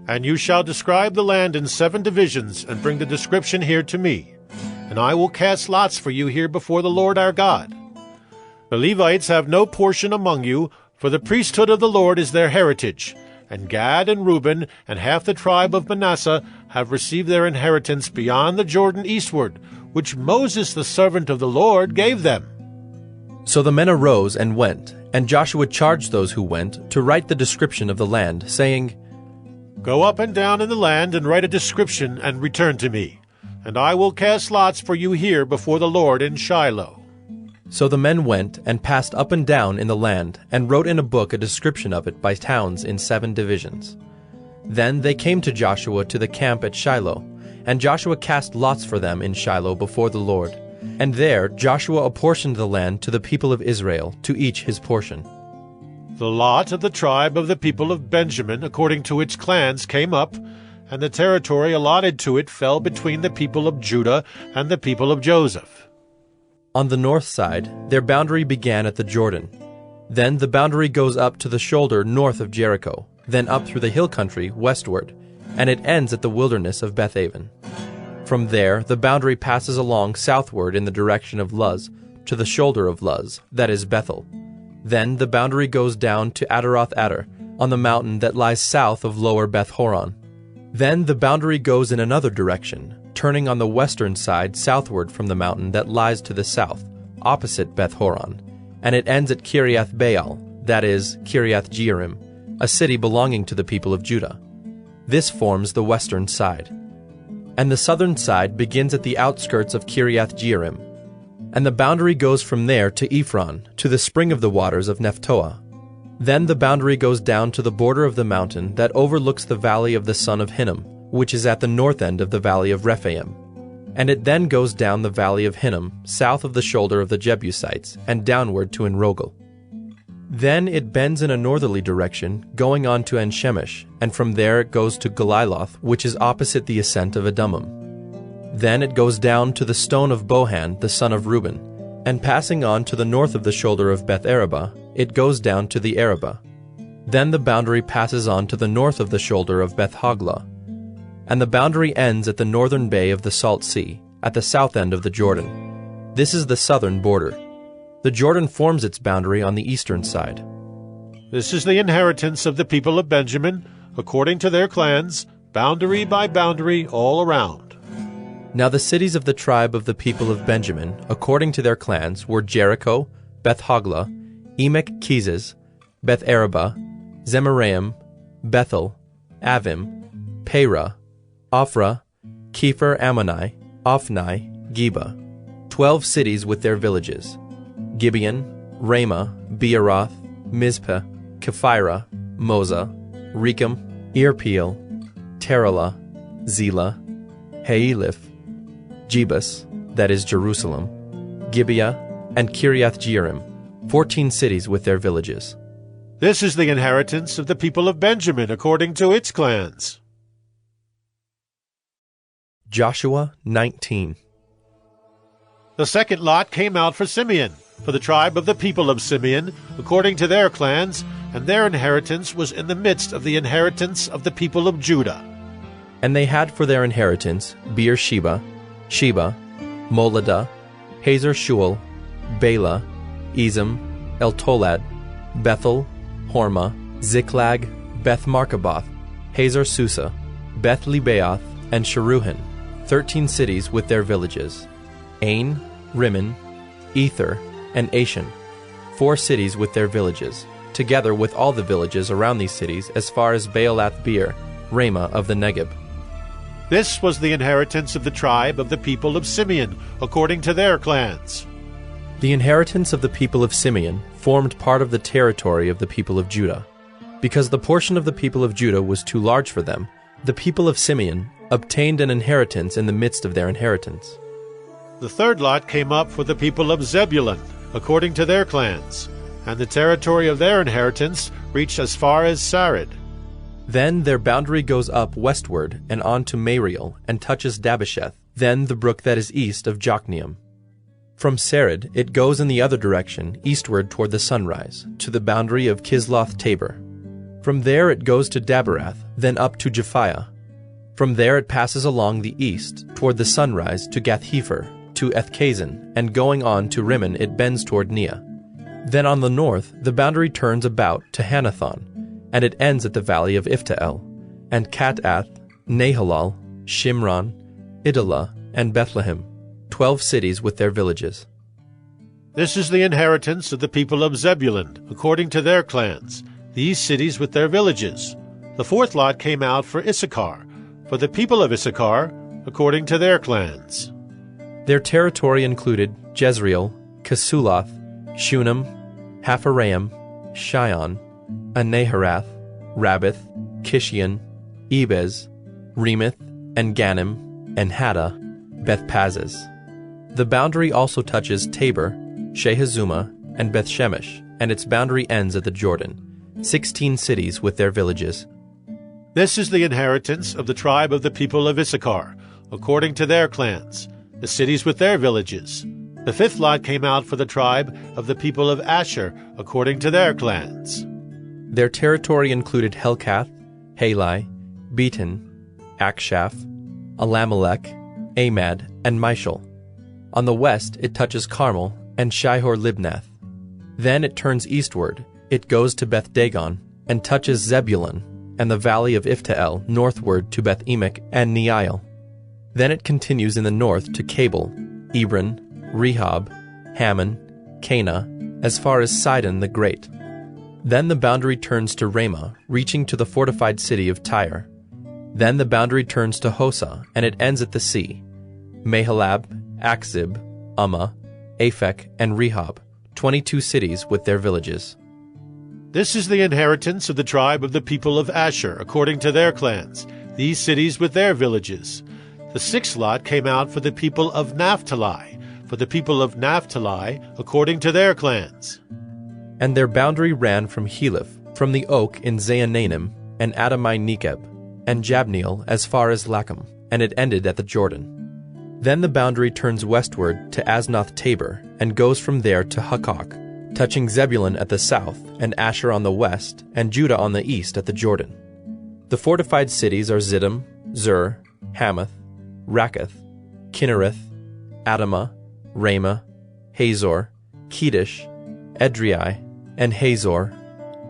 [SPEAKER 3] And you shall describe the land in 7 divisions, and bring the description here to me. And I will cast lots for you here before the Lord our God. The Levites have no portion among you, for the priesthood of the Lord is their heritage. And Gad and Reuben and half the tribe of Manasseh have received their inheritance beyond the Jordan eastward, which Moses the servant of the Lord gave them.
[SPEAKER 1] So the men arose and went, and Joshua charged those who went to write the description of the land, saying,
[SPEAKER 3] Go up and down in the land and write a description and return to me, and I will cast lots for you here before the Lord in Shiloh.
[SPEAKER 1] So the men went and passed up and down in the land, and wrote in a book a description of it by towns in 7 divisions. Then they came to Joshua to the camp at Shiloh, and Joshua cast lots for them in Shiloh before the Lord. And there Joshua apportioned the land to the people of Israel, to each his portion.
[SPEAKER 3] The lot of the tribe of the people of Benjamin according to its clans came up, and the territory allotted to it fell between the people of Judah and the people of Joseph.
[SPEAKER 1] On the north side, their boundary began at the Jordan. Then the boundary goes up to the shoulder north of Jericho, then up through the hill country westward, and it ends at the wilderness of Bethaven. From there, the boundary passes along southward in the direction of Luz, to the shoulder of Luz, that is Bethel. Then the boundary goes down to Adaroth Adar, on the mountain that lies south of lower Beth Horon. Then the boundary goes in another direction, turning on the western side southward from the mountain that lies to the south, opposite Beth Horon, and it ends at Kiriath Baal, that is, Kiriath Jearim, a city belonging to the people of Judah. This forms the western side. And the southern side begins at the outskirts of Kiriath Jearim, and the boundary goes from there to Ephron, to the spring of the waters of Nephtoah. Then the boundary goes down to the border of the mountain that overlooks the valley of the son of Hinnom, which is at the north end of the valley of Rephaim. And it then goes down the valley of Hinnom, south of the shoulder of the Jebusites, and downward to Enrogel. Then it bends in a northerly direction, going on to En-Shemesh, and from there it goes to Galiloth, which is opposite the ascent of Adummim. Then it goes down to the stone of Bohan, the son of Reuben, and passing on to the north of the shoulder of Beth Araba, it goes down to the Araba. Then the boundary passes on to the north of the shoulder of Beth Hoglah, and the boundary ends at the northern bay of the Salt Sea, at the south end of the Jordan. This is the southern border. The Jordan forms its boundary on the eastern side.
[SPEAKER 3] This is the inheritance of the people of Benjamin, according to their clans, boundary by boundary all around.
[SPEAKER 1] Now the cities of the tribe of the people of Benjamin, according to their clans, were Jericho, Beth Hoglah, Emek Keziz, Beth Araba, Zemaraim, Bethel, Avim, Perah, Ophrah, Kepher Ammoni, Ophni, Geba, 12 cities with their villages, Gibeon, Ramah, Beeroth, Mizpeh, Kephirah, Moza, Rechem, Irpeel, Terah, Zelah, Haeliph, Jebus, that is Jerusalem, Gibeah, and Kiriath Jearim, 14 cities with their villages.
[SPEAKER 3] This is the inheritance of the people of Benjamin according to its clans.
[SPEAKER 1] Joshua 19.
[SPEAKER 3] The second lot came out for Simeon, for the tribe of the people of Simeon, according to their clans, and their inheritance was in the midst of the inheritance of the people of Judah.
[SPEAKER 1] And they had for their inheritance Beersheba, Sheba, Moladah, Hazar Shual, Bela, Ezem, Eltolad, Bethel, Hormah, Ziklag, Beth Markaboth, Hazar Susa, Beth Lebaoth, and Sharuhen, 13 cities with their villages, Ain, Rimmon, Ether, and Ashan, 4 cities with their villages, together with all the villages around these cities as far as Baalath-beer, Ramah of the Negeb.
[SPEAKER 3] This was the inheritance of the tribe of the people of Simeon, according to their clans.
[SPEAKER 1] The inheritance of the people of Simeon formed part of the territory of the people of Judah. Because the portion of the people of Judah was too large for them, the people of Simeon obtained an inheritance in the midst of their inheritance.
[SPEAKER 3] The third lot came up for the people of Zebulun, according to their clans, and the territory of their inheritance reached as far as Sarid.
[SPEAKER 1] Then their boundary goes up westward and on to Mariel and touches Dabbesheth, then the brook that is east of Jokneam. From Sarid it goes in the other direction, eastward toward the sunrise, to the boundary of Kisloth-Tabor. From there it goes to Daberath, then up to Japhiah. From there it passes along the east, toward the sunrise, to Gath-Hepher, to Ethkazin, and going on to Rimmon it bends toward Neah. Then on the north the boundary turns about to Hanathon, and it ends at the valley of Iftael, and Katath, Nahalal, Shimron, Idalah, and Bethlehem, 12 cities with their villages.
[SPEAKER 3] This is the inheritance of the people of Zebulun, according to their clans, these cities with their villages. The fourth lot came out for Issachar, for the people of Issachar, according to their clans.
[SPEAKER 1] Their territory included Jezreel, Kesuloth, Shunem, Hapharaim, Shion, Anaharath, Rabbath, Kishion, Ebez, Remeth, and Ganim, and Haddah, Beth-Pazzez. The boundary also touches Tabor, Shehazumah, and Beth-Shemesh, and its boundary ends at the Jordan, 16 cities with their villages.
[SPEAKER 3] This is the inheritance of the tribe of the people of Issachar, according to their clans, the cities with their villages. The fifth lot came out for the tribe of the people of Asher, according to their clans.
[SPEAKER 1] Their territory included Helkath, Halai, Beaton, Akshaph, Alamelech, Amad, and Mishal. On the west it touches Carmel and Shihor-Libnath. Then it turns eastward, it goes to Beth-Dagon, and touches Zebulun, and the valley of Iftael northward to Beth-Emek and Neiel. Then it continues in the north to Cabul, Ebron, Rehob, Hammon, Cana, as far as Sidon the Great. Then the boundary turns to Ramah, reaching to the fortified city of Tyre. Then the boundary turns to Hosah, and it ends at the sea. Mahalab, Akzib, Ummah, Aphek, and Rehob, 22 cities with their villages.
[SPEAKER 3] This is the inheritance of the tribe of the people of Asher, according to their clans, these cities with their villages. The sixth lot came out for the people of Naphtali, according to their clans.
[SPEAKER 1] And their boundary ran from Heleph, from the oak in Zaanannim, and Adami-Nekeb, and Jabneel as far as Lacham, and it ended at the Jordan. Then the boundary turns westward to Aznoth-Tabor, and goes from there to Hukkok, touching Zebulun at the south, and Asher on the west, and Judah on the east at the Jordan. The fortified cities are Ziddim, Zur, Hamath, Rakkath, Kinnereth, Adamah, Ramah, Hazor, Kedesh, Edrei, and Hazor,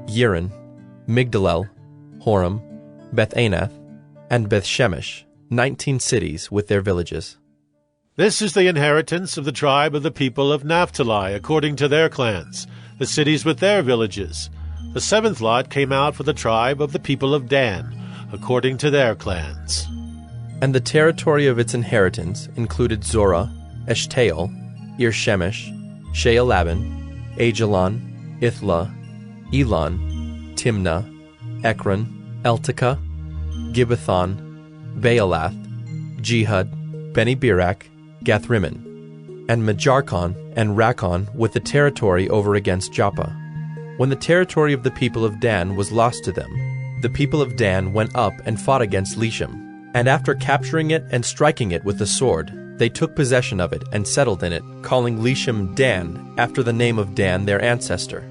[SPEAKER 1] Yiron, Migdalel, Horam, Beth-Anath, and Beth-Shemesh, 19 cities with their villages.
[SPEAKER 3] This is the inheritance of the tribe of the people of Naphtali, according to their clans, the cities with their villages. The seventh lot came out for the tribe of the people of Dan, according to their clans.
[SPEAKER 1] And the territory of its inheritance included Zorah, Eshtaol, Ir-Shemesh, Shealabbin, Ajalon, Ithla, Elon, Timnah, Ekron, Eltekah, Gibbethon, Baalath, Jehud, Beni-Berak, Gath-Rimmon, and Majarkon and Rakkon with the territory over against Joppa. When the territory of the people of Dan was lost to them, the people of Dan went up and fought against Leshem, and after capturing it and striking it with the sword, they took possession of it and settled in it, calling Leshem Dan, after the name of Dan their ancestor.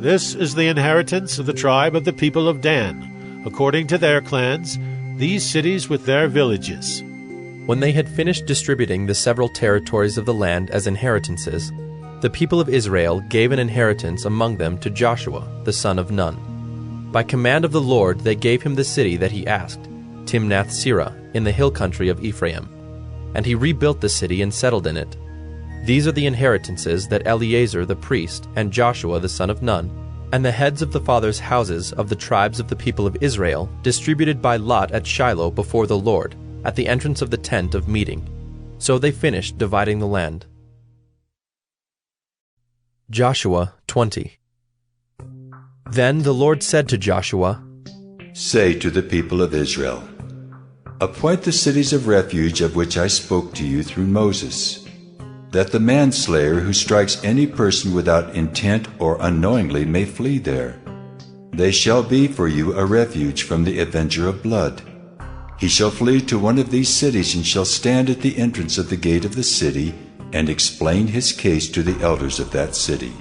[SPEAKER 3] This is the inheritance of the tribe of the people of Dan, according to their clans, these cities with their villages.
[SPEAKER 1] When they had finished distributing the several territories of the land as inheritances, the people of Israel gave an inheritance among them to Joshua, the son of Nun. By command of the Lord they gave him the city that he asked, Timnath-Serah, in the hill country of Ephraim. And he rebuilt the city and settled in it. These are the inheritances that Eleazar the priest and Joshua the son of Nun, and the heads of the fathers' houses of the tribes of the people of Israel, distributed by lot at Shiloh before the Lord, at the entrance of the tent of meeting. So they finished dividing the land. Joshua 20. Then the Lord said to Joshua,
[SPEAKER 2] Say to the people of Israel, Appoint the cities of refuge of which I spoke to you through Moses, that the manslayer who strikes any person without intent or unknowingly may flee there. They shall be for you a refuge from the avenger of blood. He shall flee to one of these cities and shall stand at the entrance of the gate of the city and explain his case to the elders of that city.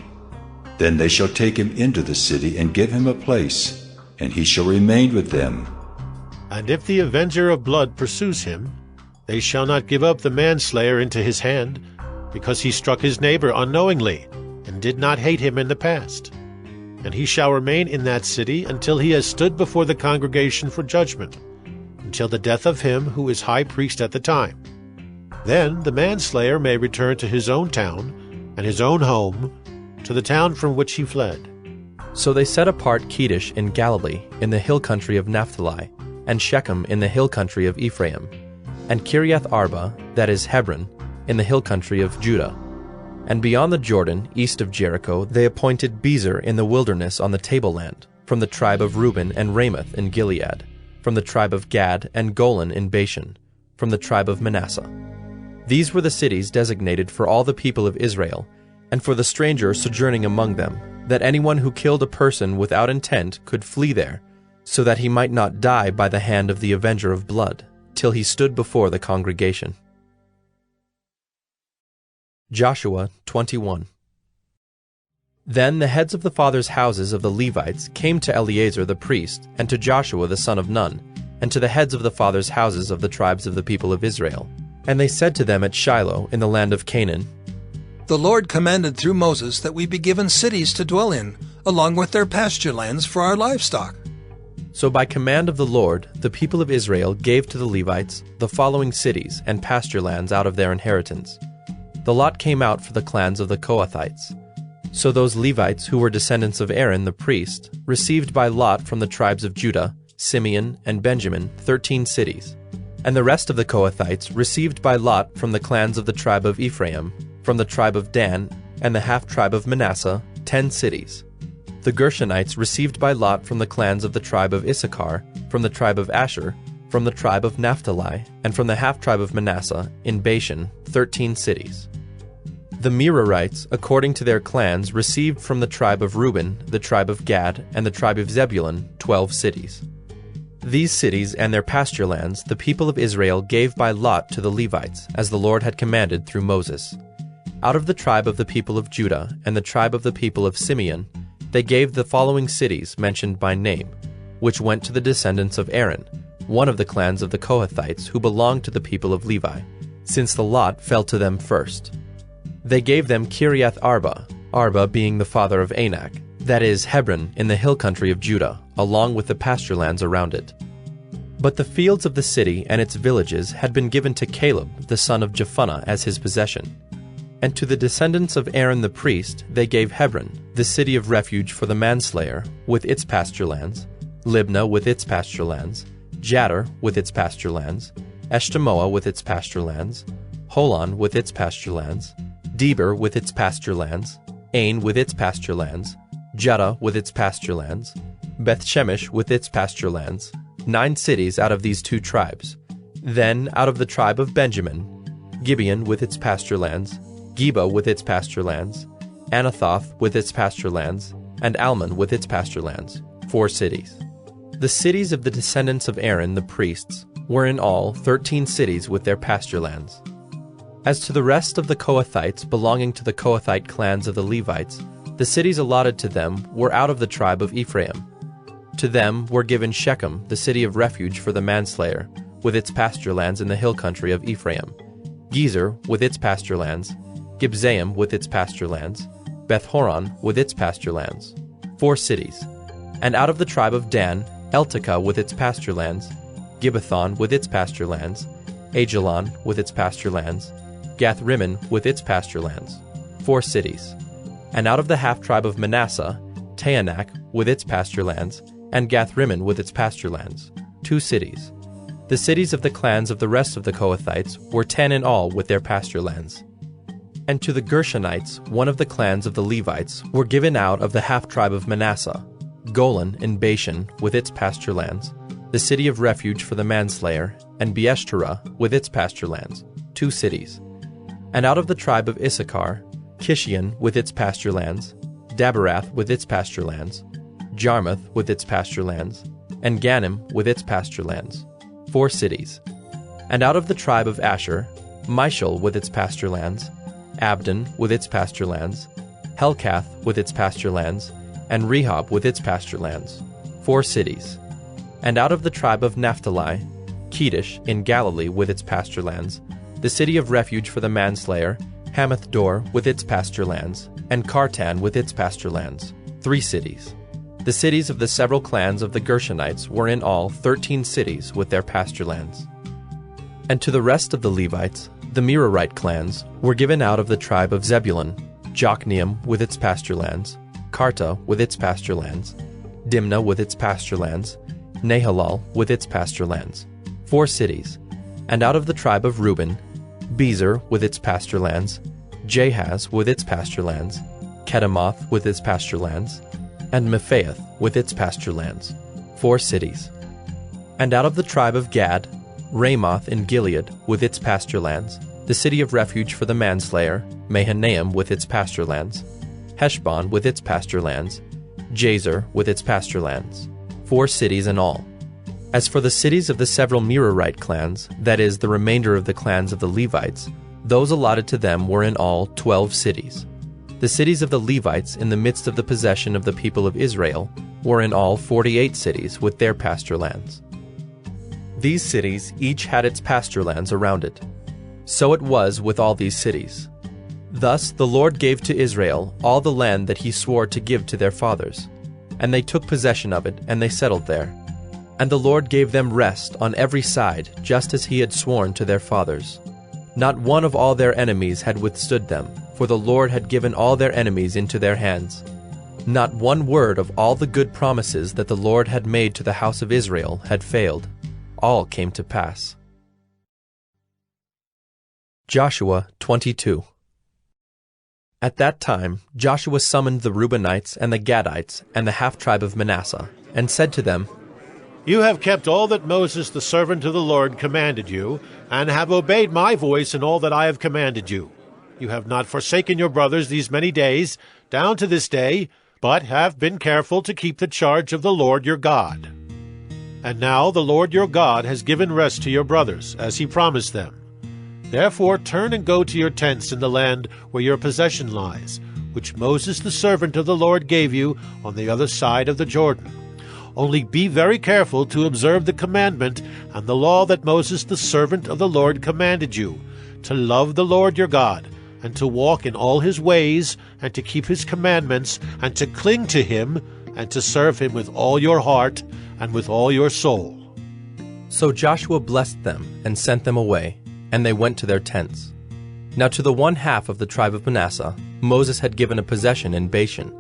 [SPEAKER 2] Then they shall take him into the city and give him a place, and he shall remain with them.
[SPEAKER 3] And if the avenger of blood pursues him, they shall not give up the manslayer into his hand, because he struck his neighbor unknowingly, and did not hate him in the past. And he shall remain in that city until he has stood before the congregation for judgment, until the death of him who is high priest at the time. Then the manslayer may return to his own town and his own home, to the town from which he fled.
[SPEAKER 1] So they set apart Kedesh in Galilee, in the hill country of Naphtali, and Shechem in the hill country of Ephraim, and Kiriath Arba, that is Hebron, in the hill country of Judah. And beyond the Jordan, east of Jericho, they appointed Bezer in the wilderness on the tableland, from the tribe of Reuben, and Ramoth in Gilead, from the tribe of Gad, and Golan in Bashan, from the tribe of Manasseh. These were the cities designated for all the people of Israel, and for the stranger sojourning among them, that anyone who killed a person without intent could flee there, so that he might not die by the hand of the avenger of blood, till he stood before the congregation. Joshua 21. Then the heads of the fathers' houses of the Levites came to Eleazar the priest, and to Joshua the son of Nun, and to the heads of the fathers' houses of the tribes of the people of Israel. And they said to them at Shiloh in the land of Canaan,
[SPEAKER 15] The Lord commanded through Moses that we be given cities to dwell in, along with their pasture lands for our livestock.
[SPEAKER 1] So by command of the Lord, the people of Israel gave to the Levites the following cities and pasture lands out of their inheritance. The lot came out for the clans of the Kohathites. So those Levites who were descendants of Aaron the priest received by lot from the tribes of Judah, Simeon, and Benjamin 13 cities. And the rest of the Kohathites received by lot from the clans of the tribe of Ephraim, from the tribe of Dan, and the half-tribe of Manasseh 10 cities. The Gershonites received by lot from the clans of the tribe of Issachar, from the tribe of Asher, from the tribe of Naphtali, and from the half-tribe of Manasseh in Bashan 13 cities. The Merarites, according to their clans, received from the tribe of Reuben, the tribe of Gad, and the tribe of Zebulun 12 cities. These cities and their pasture lands the people of Israel gave by lot to the Levites, as the Lord had commanded through Moses. Out of the tribe of the people of Judah and the tribe of the people of Simeon, they gave the following cities mentioned by name, which went to the descendants of Aaron, one of the clans of the Kohathites who belonged to the people of Levi, since the lot fell to them first. They gave them Kiriath Arba, Arba being the father of Anak, that is Hebron in the hill country of Judah, along with the pasture lands around it. But the fields of the city and its villages had been given to Caleb, the son of Jephunneh, as his possession. And to the descendants of Aaron the priest they gave Hebron, the city of refuge for the manslayer, with its pasture lands, Libnah with its pasture lands, Jattir with its pasture lands, Eshtemoa with its pasture lands, Holon with its pasture lands, Deber with its pasture lands, Ain with its pasture lands, Judah with its pasture lands, Beth-Shemesh with its pasture lands, 9 cities out of these 2 tribes. Then out of the tribe of Benjamin, Gibeon with its pasture lands, Geba with its pasture lands, Anathoth with its pasture lands, and Almon with its pasture lands, 4 cities. The cities of the descendants of Aaron the priests were in all 13 cities with their pasture lands. As to the rest of the Kohathites belonging to the Kohathite clans of the Levites, the cities allotted to them were out of the tribe of Ephraim. To them were given Shechem, the city of refuge for the manslayer, with its pasture lands in the hill country of Ephraim, Gezer with its pasture lands, Gibzaim with its pasture lands, Beth-horon with its pasture lands, 4 cities. And out of the tribe of Dan, Eltekeh with its pasture lands, Gibbethon with its pasture lands, Ajalon with its pasture lands, Gath-rimmon with its pasture lands, 4 cities. And out of the half-tribe of Manasseh, Taanach with its pasture lands, and Gath-rimmon with its pasture lands, 2 cities. The cities of the clans of the rest of the Kohathites were 10 in all with their pasture lands. And to the Gershonites, one of the clans of the Levites, were given out of the half-tribe of Manasseh, Golan in Bashan with its pasture lands, the city of refuge for the manslayer, and Beeshterah with its pasture lands, 2 cities. And out of the tribe of Issachar, Kishion with its pasture lands, Daberath with its pasture lands, Jarmuth with its pasture lands, and Ganim with its pasture lands, 4 cities. And out of the tribe of Asher, Mishal with its pasture lands, Abdon with its pasture lands, Helkath with its pasture lands, and Rehob with its pasture lands, 4 cities. And out of the tribe of Naphtali, Kedesh in Galilee with its pasture lands, the city of refuge for the manslayer, Hamath-dor with its pasture lands, and Kartan with its pasture lands, 3 cities. The cities of the several clans of the Gershonites were in all 13 cities with their pasture lands. And to the rest of the Levites, the Merarite clans, were given out of the tribe of Zebulun, Jokneam with its pasture lands, Karta with its pasture lands, Dimnah with its pasture lands, Nahalal with its pasture lands, 4 cities. And out of the tribe of Reuben, Bezer with its pasture lands, Jahaz with its pasture lands, Kedemoth with its pasture lands, and Mephaath with its pasture lands, 4 cities. And out of the tribe of Gad, Ramoth in Gilead with its pasture lands, the city of refuge for the manslayer, Mahanaim with its pasture lands, Heshbon with its pasture lands, Jazer with its pasture lands, 4 cities in all. As for the cities of the several Merarite clans, that is, the remainder of the clans of the Levites, those allotted to them were in all 12 cities. The cities of the Levites in the midst of the possession of the people of Israel were in all 48 cities with their pasture lands. These cities each had its pasture lands around it. So it was with all these cities. Thus the Lord gave to Israel all the land that he swore to give to their fathers. And they took possession of it, and they settled there. And the Lord gave them rest on every side, just as he had sworn to their fathers. Not one of all their enemies had withstood them, for the Lord had given all their enemies into their hands. Not one word of all the good promises that the Lord had made to the house of Israel had failed. All came to pass. Joshua 22. At that time Joshua summoned the Reubenites and the Gadites and the half-tribe of Manasseh, and said to them,
[SPEAKER 3] You have kept all that Moses the servant of the Lord commanded you, and have obeyed my voice in all that I have commanded you. You have not forsaken your brothers these many days, down to this day, but have been careful to keep the charge of the Lord your God. And now the Lord your God has given rest to your brothers, as he promised them. Therefore turn and go to your tents in the land where your possession lies, which Moses the servant of the Lord gave you on the other side of the Jordan. Only be very careful to observe the commandment and the law that Moses the servant of the Lord commanded you, to love the Lord your God, and to walk in all his ways, and to keep his commandments, and to cling to him, and to serve him with all your heart and with all your soul.
[SPEAKER 1] So Joshua blessed them and sent them away, and they went to their tents. Now to the one half of the tribe of Manasseh Moses had given a possession in Bashan,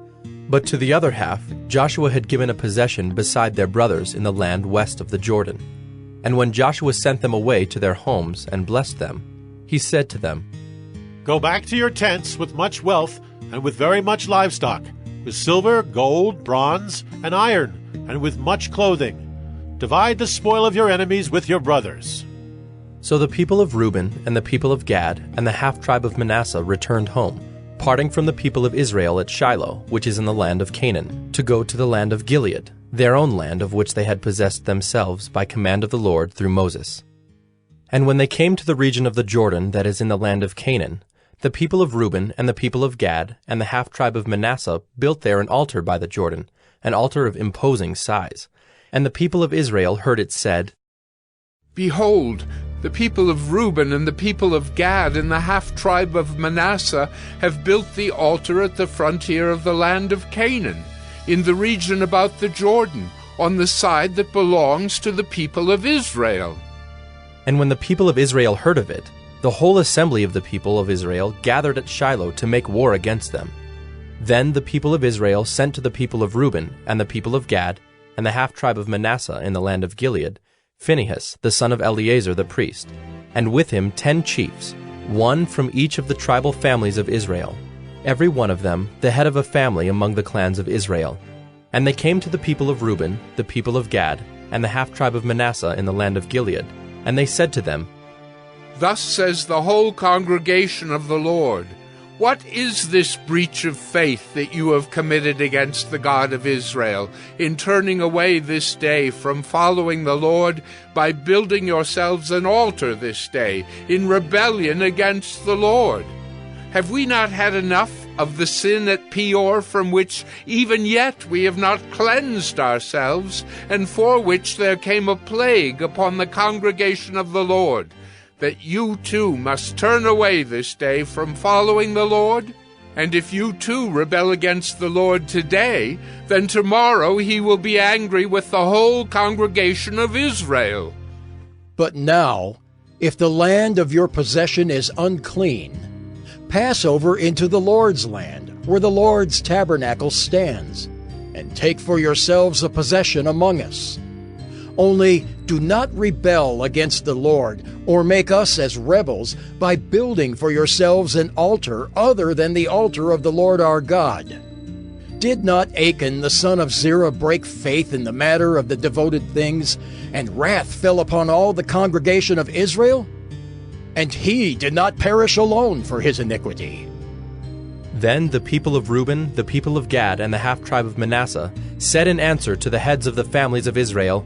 [SPEAKER 1] but to the other half Joshua had given a possession beside their brothers in the land west of the Jordan. And when Joshua sent them away to their homes and blessed them, he said to them,
[SPEAKER 3] Go back to your tents with much wealth and with very much livestock, with silver, gold, bronze, and iron, and with much clothing. Divide the spoil of your enemies with your brothers.
[SPEAKER 1] So the people of Reuben and the people of Gad and the half-tribe of Manasseh returned home, parting from the people of Israel at Shiloh, which is in the land of Canaan, to go to the land of Gilead, their own land of which they had possessed themselves by command of the Lord through Moses. And when they came to the region of the Jordan that is in the land of Canaan, the people of Reuben and the people of Gad and the half-tribe of Manasseh built there an altar by the Jordan, an altar of imposing size. And the people of Israel heard it said,
[SPEAKER 21] Behold, the people of Reuben and the people of Gad and the half-tribe of Manasseh have built the altar at the frontier of the land of Canaan, in the region about the Jordan, on the side that belongs to the people of Israel.
[SPEAKER 1] And when the people of Israel heard of it, the whole assembly of the people of Israel gathered at Shiloh to make war against them. Then the people of Israel sent to the people of Reuben and the people of Gad and the half-tribe of Manasseh in the land of Gilead Phinehas, the son of Eleazar the priest, and with him 10 chiefs, one from each of the tribal families of Israel, every one of them the head of a family among the clans of Israel. And they came to the people of Reuben, the people of Gad, and the half-tribe of Manasseh in the land of Gilead, and they said to them,
[SPEAKER 21] Thus says the whole congregation of the Lord, What is this breach of faith that you have committed against the God of Israel, in turning away this day from following the Lord by building yourselves an altar this day, in rebellion against the Lord? Have we not had enough of the sin at Peor, from which even yet we have not cleansed ourselves, and for which there came a plague upon the congregation of the Lord, that you too must turn away this day from following the Lord? And if you too rebel against the Lord today, then tomorrow he will be angry with the whole congregation of Israel.
[SPEAKER 17] But now, if the land of your possession is unclean, pass over into the Lord's land, where the Lord's tabernacle stands, and take for yourselves a possession among us. Only do not rebel against the Lord, or make us as rebels, by building for yourselves an altar other than the altar of the Lord our God. Did not Achan the son of Zerah break faith in the matter of the devoted things, and wrath fell upon all the congregation of Israel? And he did not perish alone for his iniquity.
[SPEAKER 1] Then the people of Reuben, the people of Gad, and the half-tribe of Manasseh said in answer to the heads of the families of Israel,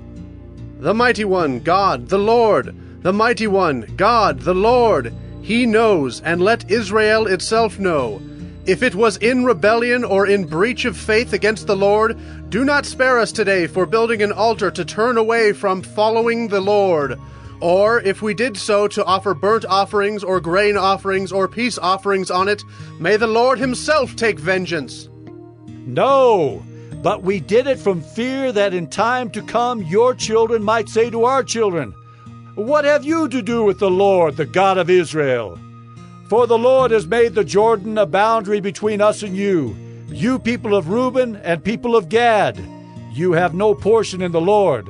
[SPEAKER 22] The mighty one, God, the Lord, the mighty one, God, the Lord, he knows, and let Israel itself know. If it was in rebellion or in breach of faith against the Lord, do not spare us today for building an altar to turn away from following the Lord. Or, if we did so to offer burnt offerings or grain offerings or peace offerings on it, may the Lord himself take vengeance.
[SPEAKER 11] No, but we did it from fear that in time to come your children might say to our children, What have you to do with the Lord, the God of Israel? For the Lord has made the Jordan a boundary between us and you people of Reuben and people of Gad. You have no portion in the Lord.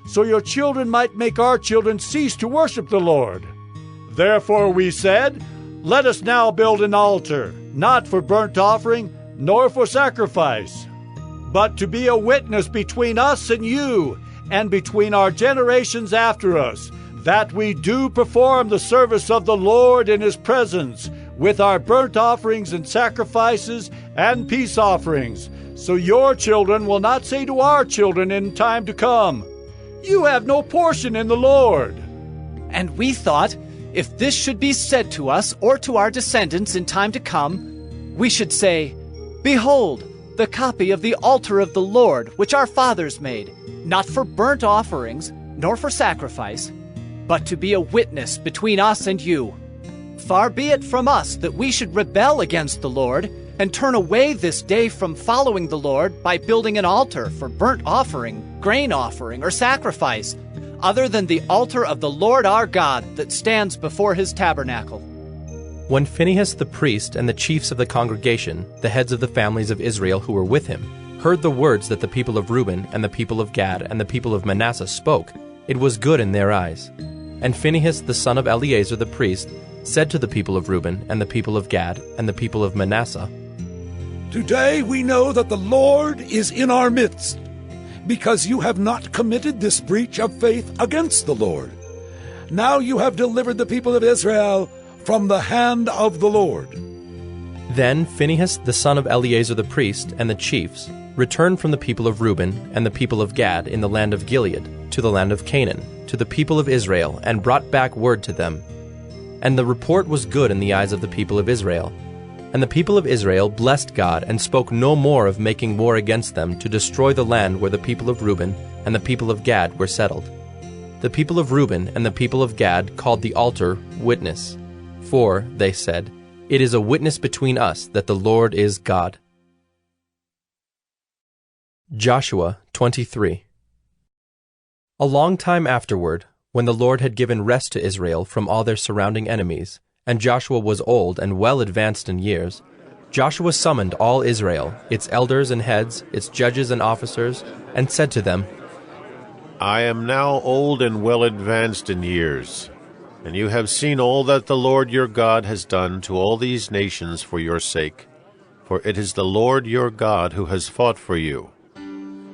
[SPEAKER 11] So your children might make our children cease to worship the Lord. Therefore we said, Let us now build an altar, not for burnt offering, nor for sacrifice, but to be a witness between us and you, and between our generations after us, that we do perform the service of the Lord in his presence, with our burnt offerings and sacrifices and peace offerings, so your children will not say to our children in time to come, You have no portion in the Lord.
[SPEAKER 23] And we thought, if this should be said to us or to our descendants in time to come, we should say, Behold, the copy of the altar of the Lord, which our fathers made, not for burnt offerings, nor for sacrifice, but to be a witness between us and you. Far be it from us that we should rebel against the Lord, and turn away this day from following the Lord by building an altar for burnt offering, grain offering, or sacrifice, other than the altar of the Lord our God that stands before his tabernacle.
[SPEAKER 1] When Phinehas the priest and the chiefs of the congregation, the heads of the families of Israel who were with him, heard the words that the people of Reuben and the people of Gad and the people of Manasseh spoke, it was good in their eyes. And Phinehas the son of Eleazar the priest said to the people of Reuben and the people of Gad and the people of Manasseh,
[SPEAKER 24] Today we know that the Lord is in our midst, because you have not committed this breach of faith against the Lord. Now you have delivered the people of Israel from the hand of the Lord.
[SPEAKER 1] Then Phinehas the son of Eleazar the priest and the chiefs returned from the people of Reuben and the people of Gad in the land of Gilead to the land of Canaan, to the people of Israel, and brought back word to them. And the report was good in the eyes of the people of Israel. And the people of Israel blessed God and spoke no more of making war against them to destroy the land where the people of Reuben and the people of Gad were settled. The people of Reuben and the people of Gad called the altar Witness. For, they said, it is a witness between us that the Lord is God. Joshua 23. A long time afterward, when the Lord had given rest to Israel from all their surrounding enemies, and Joshua was old and well advanced in years, Joshua summoned all Israel, its elders and heads, its judges and officers, and said to them,
[SPEAKER 3] I am now old and well advanced in years, and you have seen all that the Lord your God has done to all these nations for your sake, for it is the Lord your God who has fought for you.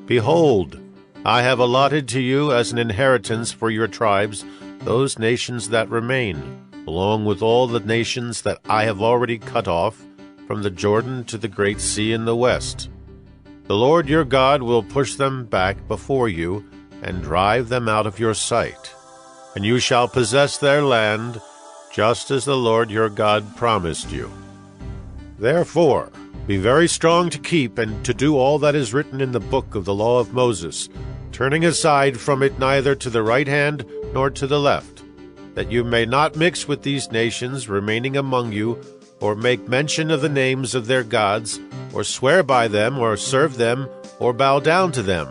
[SPEAKER 3] Behold, I have allotted to you as an inheritance for your tribes those nations that remain, along with all the nations that I have already cut off, from the Jordan to the great sea in the west. The Lord your God will push them back before you and drive them out of your sight, and you shall possess their land, just as the Lord your God promised you. Therefore, be very strong to keep and to do all that is written in the book of the law of Moses, turning aside from it neither to the right hand nor to the left, that you may not mix with these nations remaining among you, or make mention of the names of their gods, or swear by them, or serve them, or bow down to them.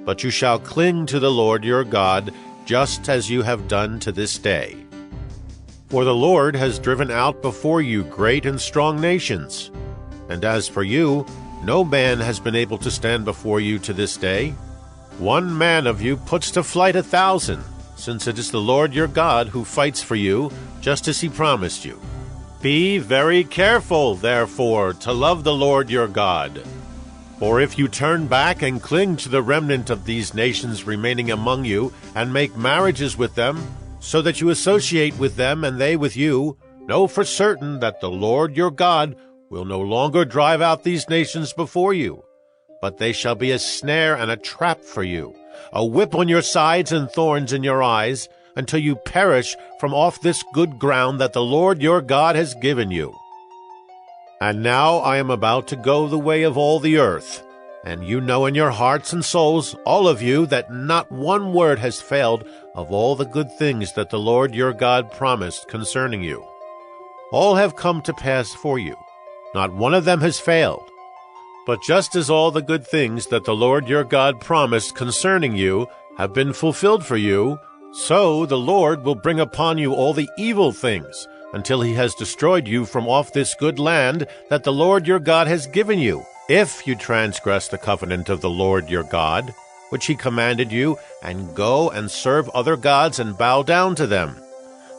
[SPEAKER 3] But you shall cling to the Lord your God, just as you have done to this day. For the Lord has driven out before you great and strong nations. And as for you, no man has been able to stand before you to this day. One man of you puts to flight 1,000, since it is the Lord your God who fights for you, just as he promised you. Be very careful, therefore, to love the Lord your God. For if you turn back and cling to the remnant of these nations remaining among you, and make marriages with them, so that you associate with them and they with you, know for certain that the Lord your God will no longer drive out these nations before you, but they shall be a snare and a trap for you, a whip on your sides and thorns in your eyes, until you perish from off this good ground that the Lord your God has given you. And now I am about to go the way of all the earth, and you know in your hearts and souls, all of you, that not one word has failed of all the good things that the Lord your God promised concerning you. All have come to pass for you. Not one of them has failed. But just as all the good things that the Lord your God promised concerning you have been fulfilled for you, so the Lord will bring upon you all the evil things, until he has destroyed you from off this good land that the Lord your God has given you, if you transgress the covenant of the Lord your God, which he commanded you, and go and serve other gods and bow down to them.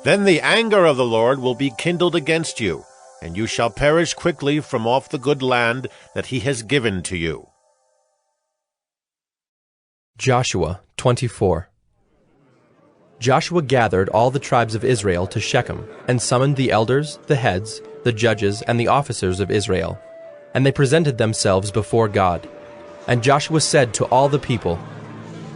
[SPEAKER 3] Then the anger of the Lord will be kindled against you, and you shall perish quickly from off the good land that he has given to you.
[SPEAKER 1] Joshua 24. Joshua gathered all the tribes of Israel to Shechem, and summoned the elders, the heads, the judges, and the officers of Israel. And they presented themselves before God. And Joshua said to all the people,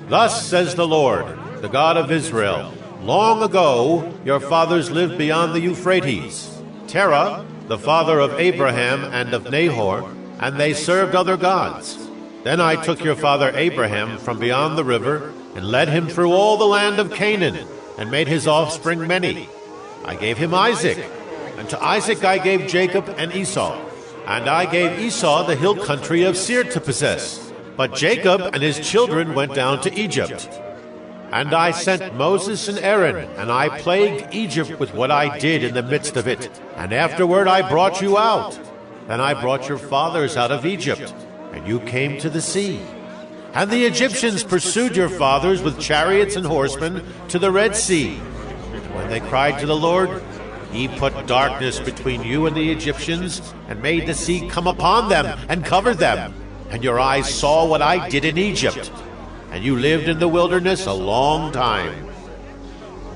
[SPEAKER 3] Thus says the Lord, the God of Israel, long ago your fathers lived beyond the Euphrates, Terah, the father of Abraham and of Nahor, and they served other gods. Then I took your father Abraham from beyond the river, and led him through all the land of Canaan, and made his offspring many. I gave him Isaac, and to Isaac I gave Jacob and Esau. And I gave Esau the hill country of Seir to possess. But Jacob and his children went down to Egypt. And I sent Moses and Aaron, and I plagued Egypt with what I did in the midst of it. And afterward I brought you out. Then I brought your fathers out of Egypt, and you came to the sea. And the Egyptians pursued your fathers with chariots and horsemen to the Red Sea. When they cried to the Lord, he put darkness between you and the Egyptians, and made the sea come upon them and covered them. And your eyes saw what I did in Egypt. And you lived in the wilderness a long time.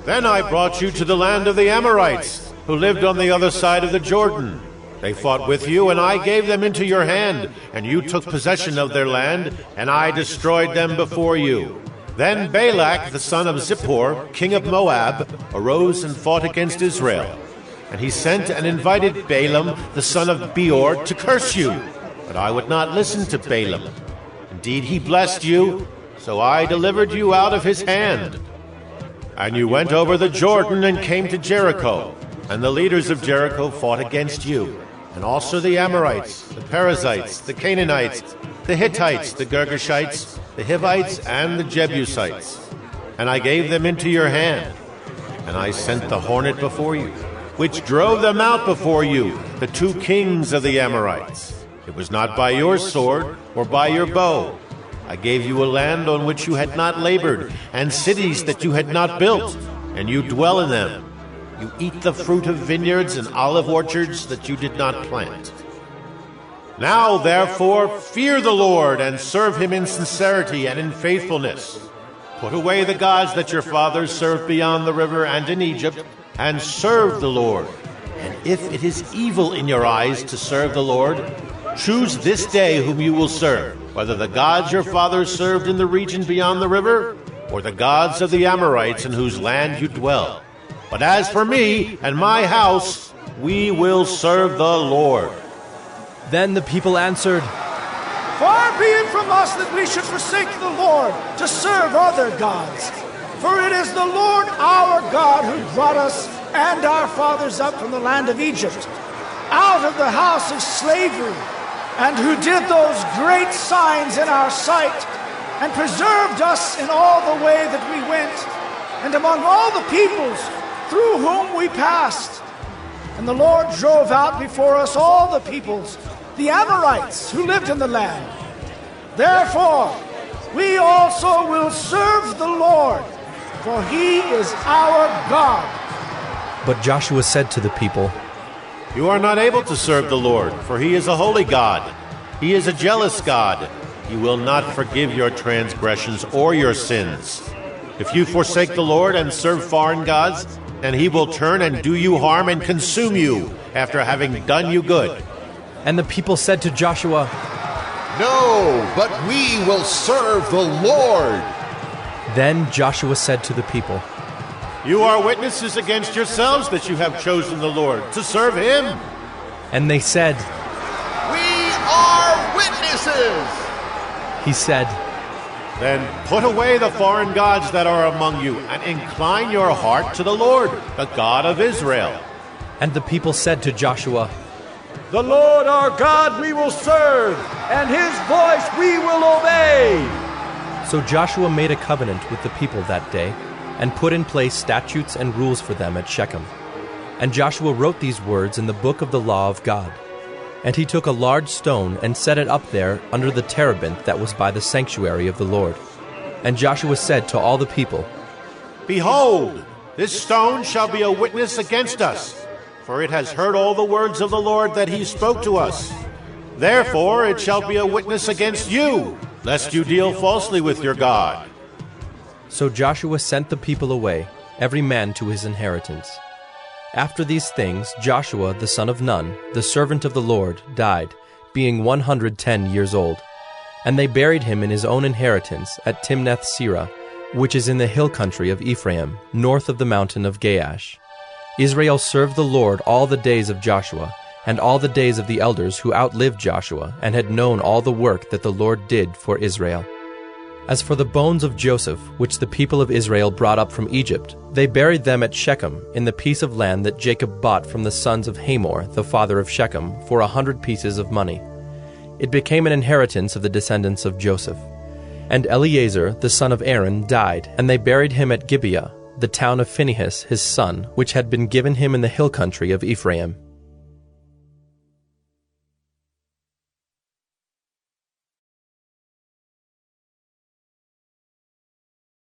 [SPEAKER 3] Then I brought you to the land of the Amorites, who lived on the other side of the Jordan. They fought with you, and I gave them into your hand, and you took possession of their land, and I destroyed them before you. Then Balak, the son of Zippor, king of Moab, arose and fought against Israel. And he sent and invited Balaam, the son of Beor, to curse you. But I would not listen to Balaam. Indeed, he blessed you, so I delivered you out of his hand. And you went over the Jordan and came to Jericho. And the leaders of Jericho fought against you, and also the Amorites, the Perizzites, the Canaanites, the Hittites, the Girgashites, the Hivites, and the Jebusites. And I gave them into your hand. And I sent the hornet before you, which drove them out before you, the 2 kings of the Amorites. It was not by your sword or by your bow. I gave you a land on which you had not labored, and cities that you had not built, and you dwell in them. You eat the fruit of vineyards and olive orchards that you did not plant. Now, therefore, fear the Lord and serve him in sincerity and in faithfulness. Put away the gods that your fathers served beyond the river and in Egypt, and serve the Lord. And if it is evil in your eyes to serve the Lord, choose this day whom you will serve, whether the gods your fathers served in the region beyond the river, or the gods of the Amorites in whose land you dwell. But as for me and my house, we will serve the Lord.
[SPEAKER 1] Then the people answered,
[SPEAKER 10] Far be it from us that we should forsake the Lord to serve other gods. For it is the Lord our God who brought us and our fathers up from the land of Egypt, out of the house of slavery, and who did those great signs in our sight, and preserved us in all the way that we went, and among all the peoples through whom we passed. And the Lord drove out before us all the peoples, the Amorites who lived in the land. Therefore, we also will serve the Lord, for he is our God.
[SPEAKER 1] But Joshua said to the people,
[SPEAKER 3] You are not able to serve the Lord, for he is a holy God. He is a jealous God. He will not forgive your transgressions or your sins. If you forsake the Lord and serve foreign gods, then he will turn and do you harm and consume you after having done you good.
[SPEAKER 1] And the people said to Joshua,
[SPEAKER 4] No, but we will serve the Lord.
[SPEAKER 1] Then Joshua said to the people,
[SPEAKER 3] You are witnesses against yourselves that you have chosen the Lord to serve him.
[SPEAKER 1] And they said,
[SPEAKER 4] We are witnesses.
[SPEAKER 1] He said,
[SPEAKER 3] Then put away the foreign gods that are among you, and incline your heart to the Lord, the God of Israel.
[SPEAKER 1] And the people said to Joshua,
[SPEAKER 11] The Lord our God we will serve, and his voice we will obey.
[SPEAKER 1] So Joshua made a covenant with the people that day, and put in place statutes and rules for them at Shechem. And Joshua wrote these words in the book of the law of God. And he took a large stone and set it up there under the terebinth that was by the sanctuary of the Lord. And Joshua said to all the people,
[SPEAKER 3] Behold, this stone shall be a witness against us, for it has heard all the words of the Lord that he spoke to us. Therefore it shall be a witness against you, lest you deal falsely with your God.
[SPEAKER 1] So Joshua sent the people away, every man to his inheritance. After these things, Joshua the son of Nun, the servant of the Lord, died, being 110 years old. And they buried him in his own inheritance at Timnath-Serah, which is in the hill country of Ephraim, north of the mountain of Gaash. Israel served the Lord all the days of Joshua, and all the days of the elders who outlived Joshua, and had known all the work that the Lord did for Israel. As for the bones of Joseph, which the people of Israel brought up from Egypt, they buried them at Shechem, in the piece of land that Jacob bought from the sons of Hamor, the father of Shechem, for 100 pieces of money. It became an inheritance of the descendants of Joseph. And Eleazar, the son of Aaron, died, and they buried him at Gibeah, the town of Phinehas his son, which had been given him in the hill country of Ephraim.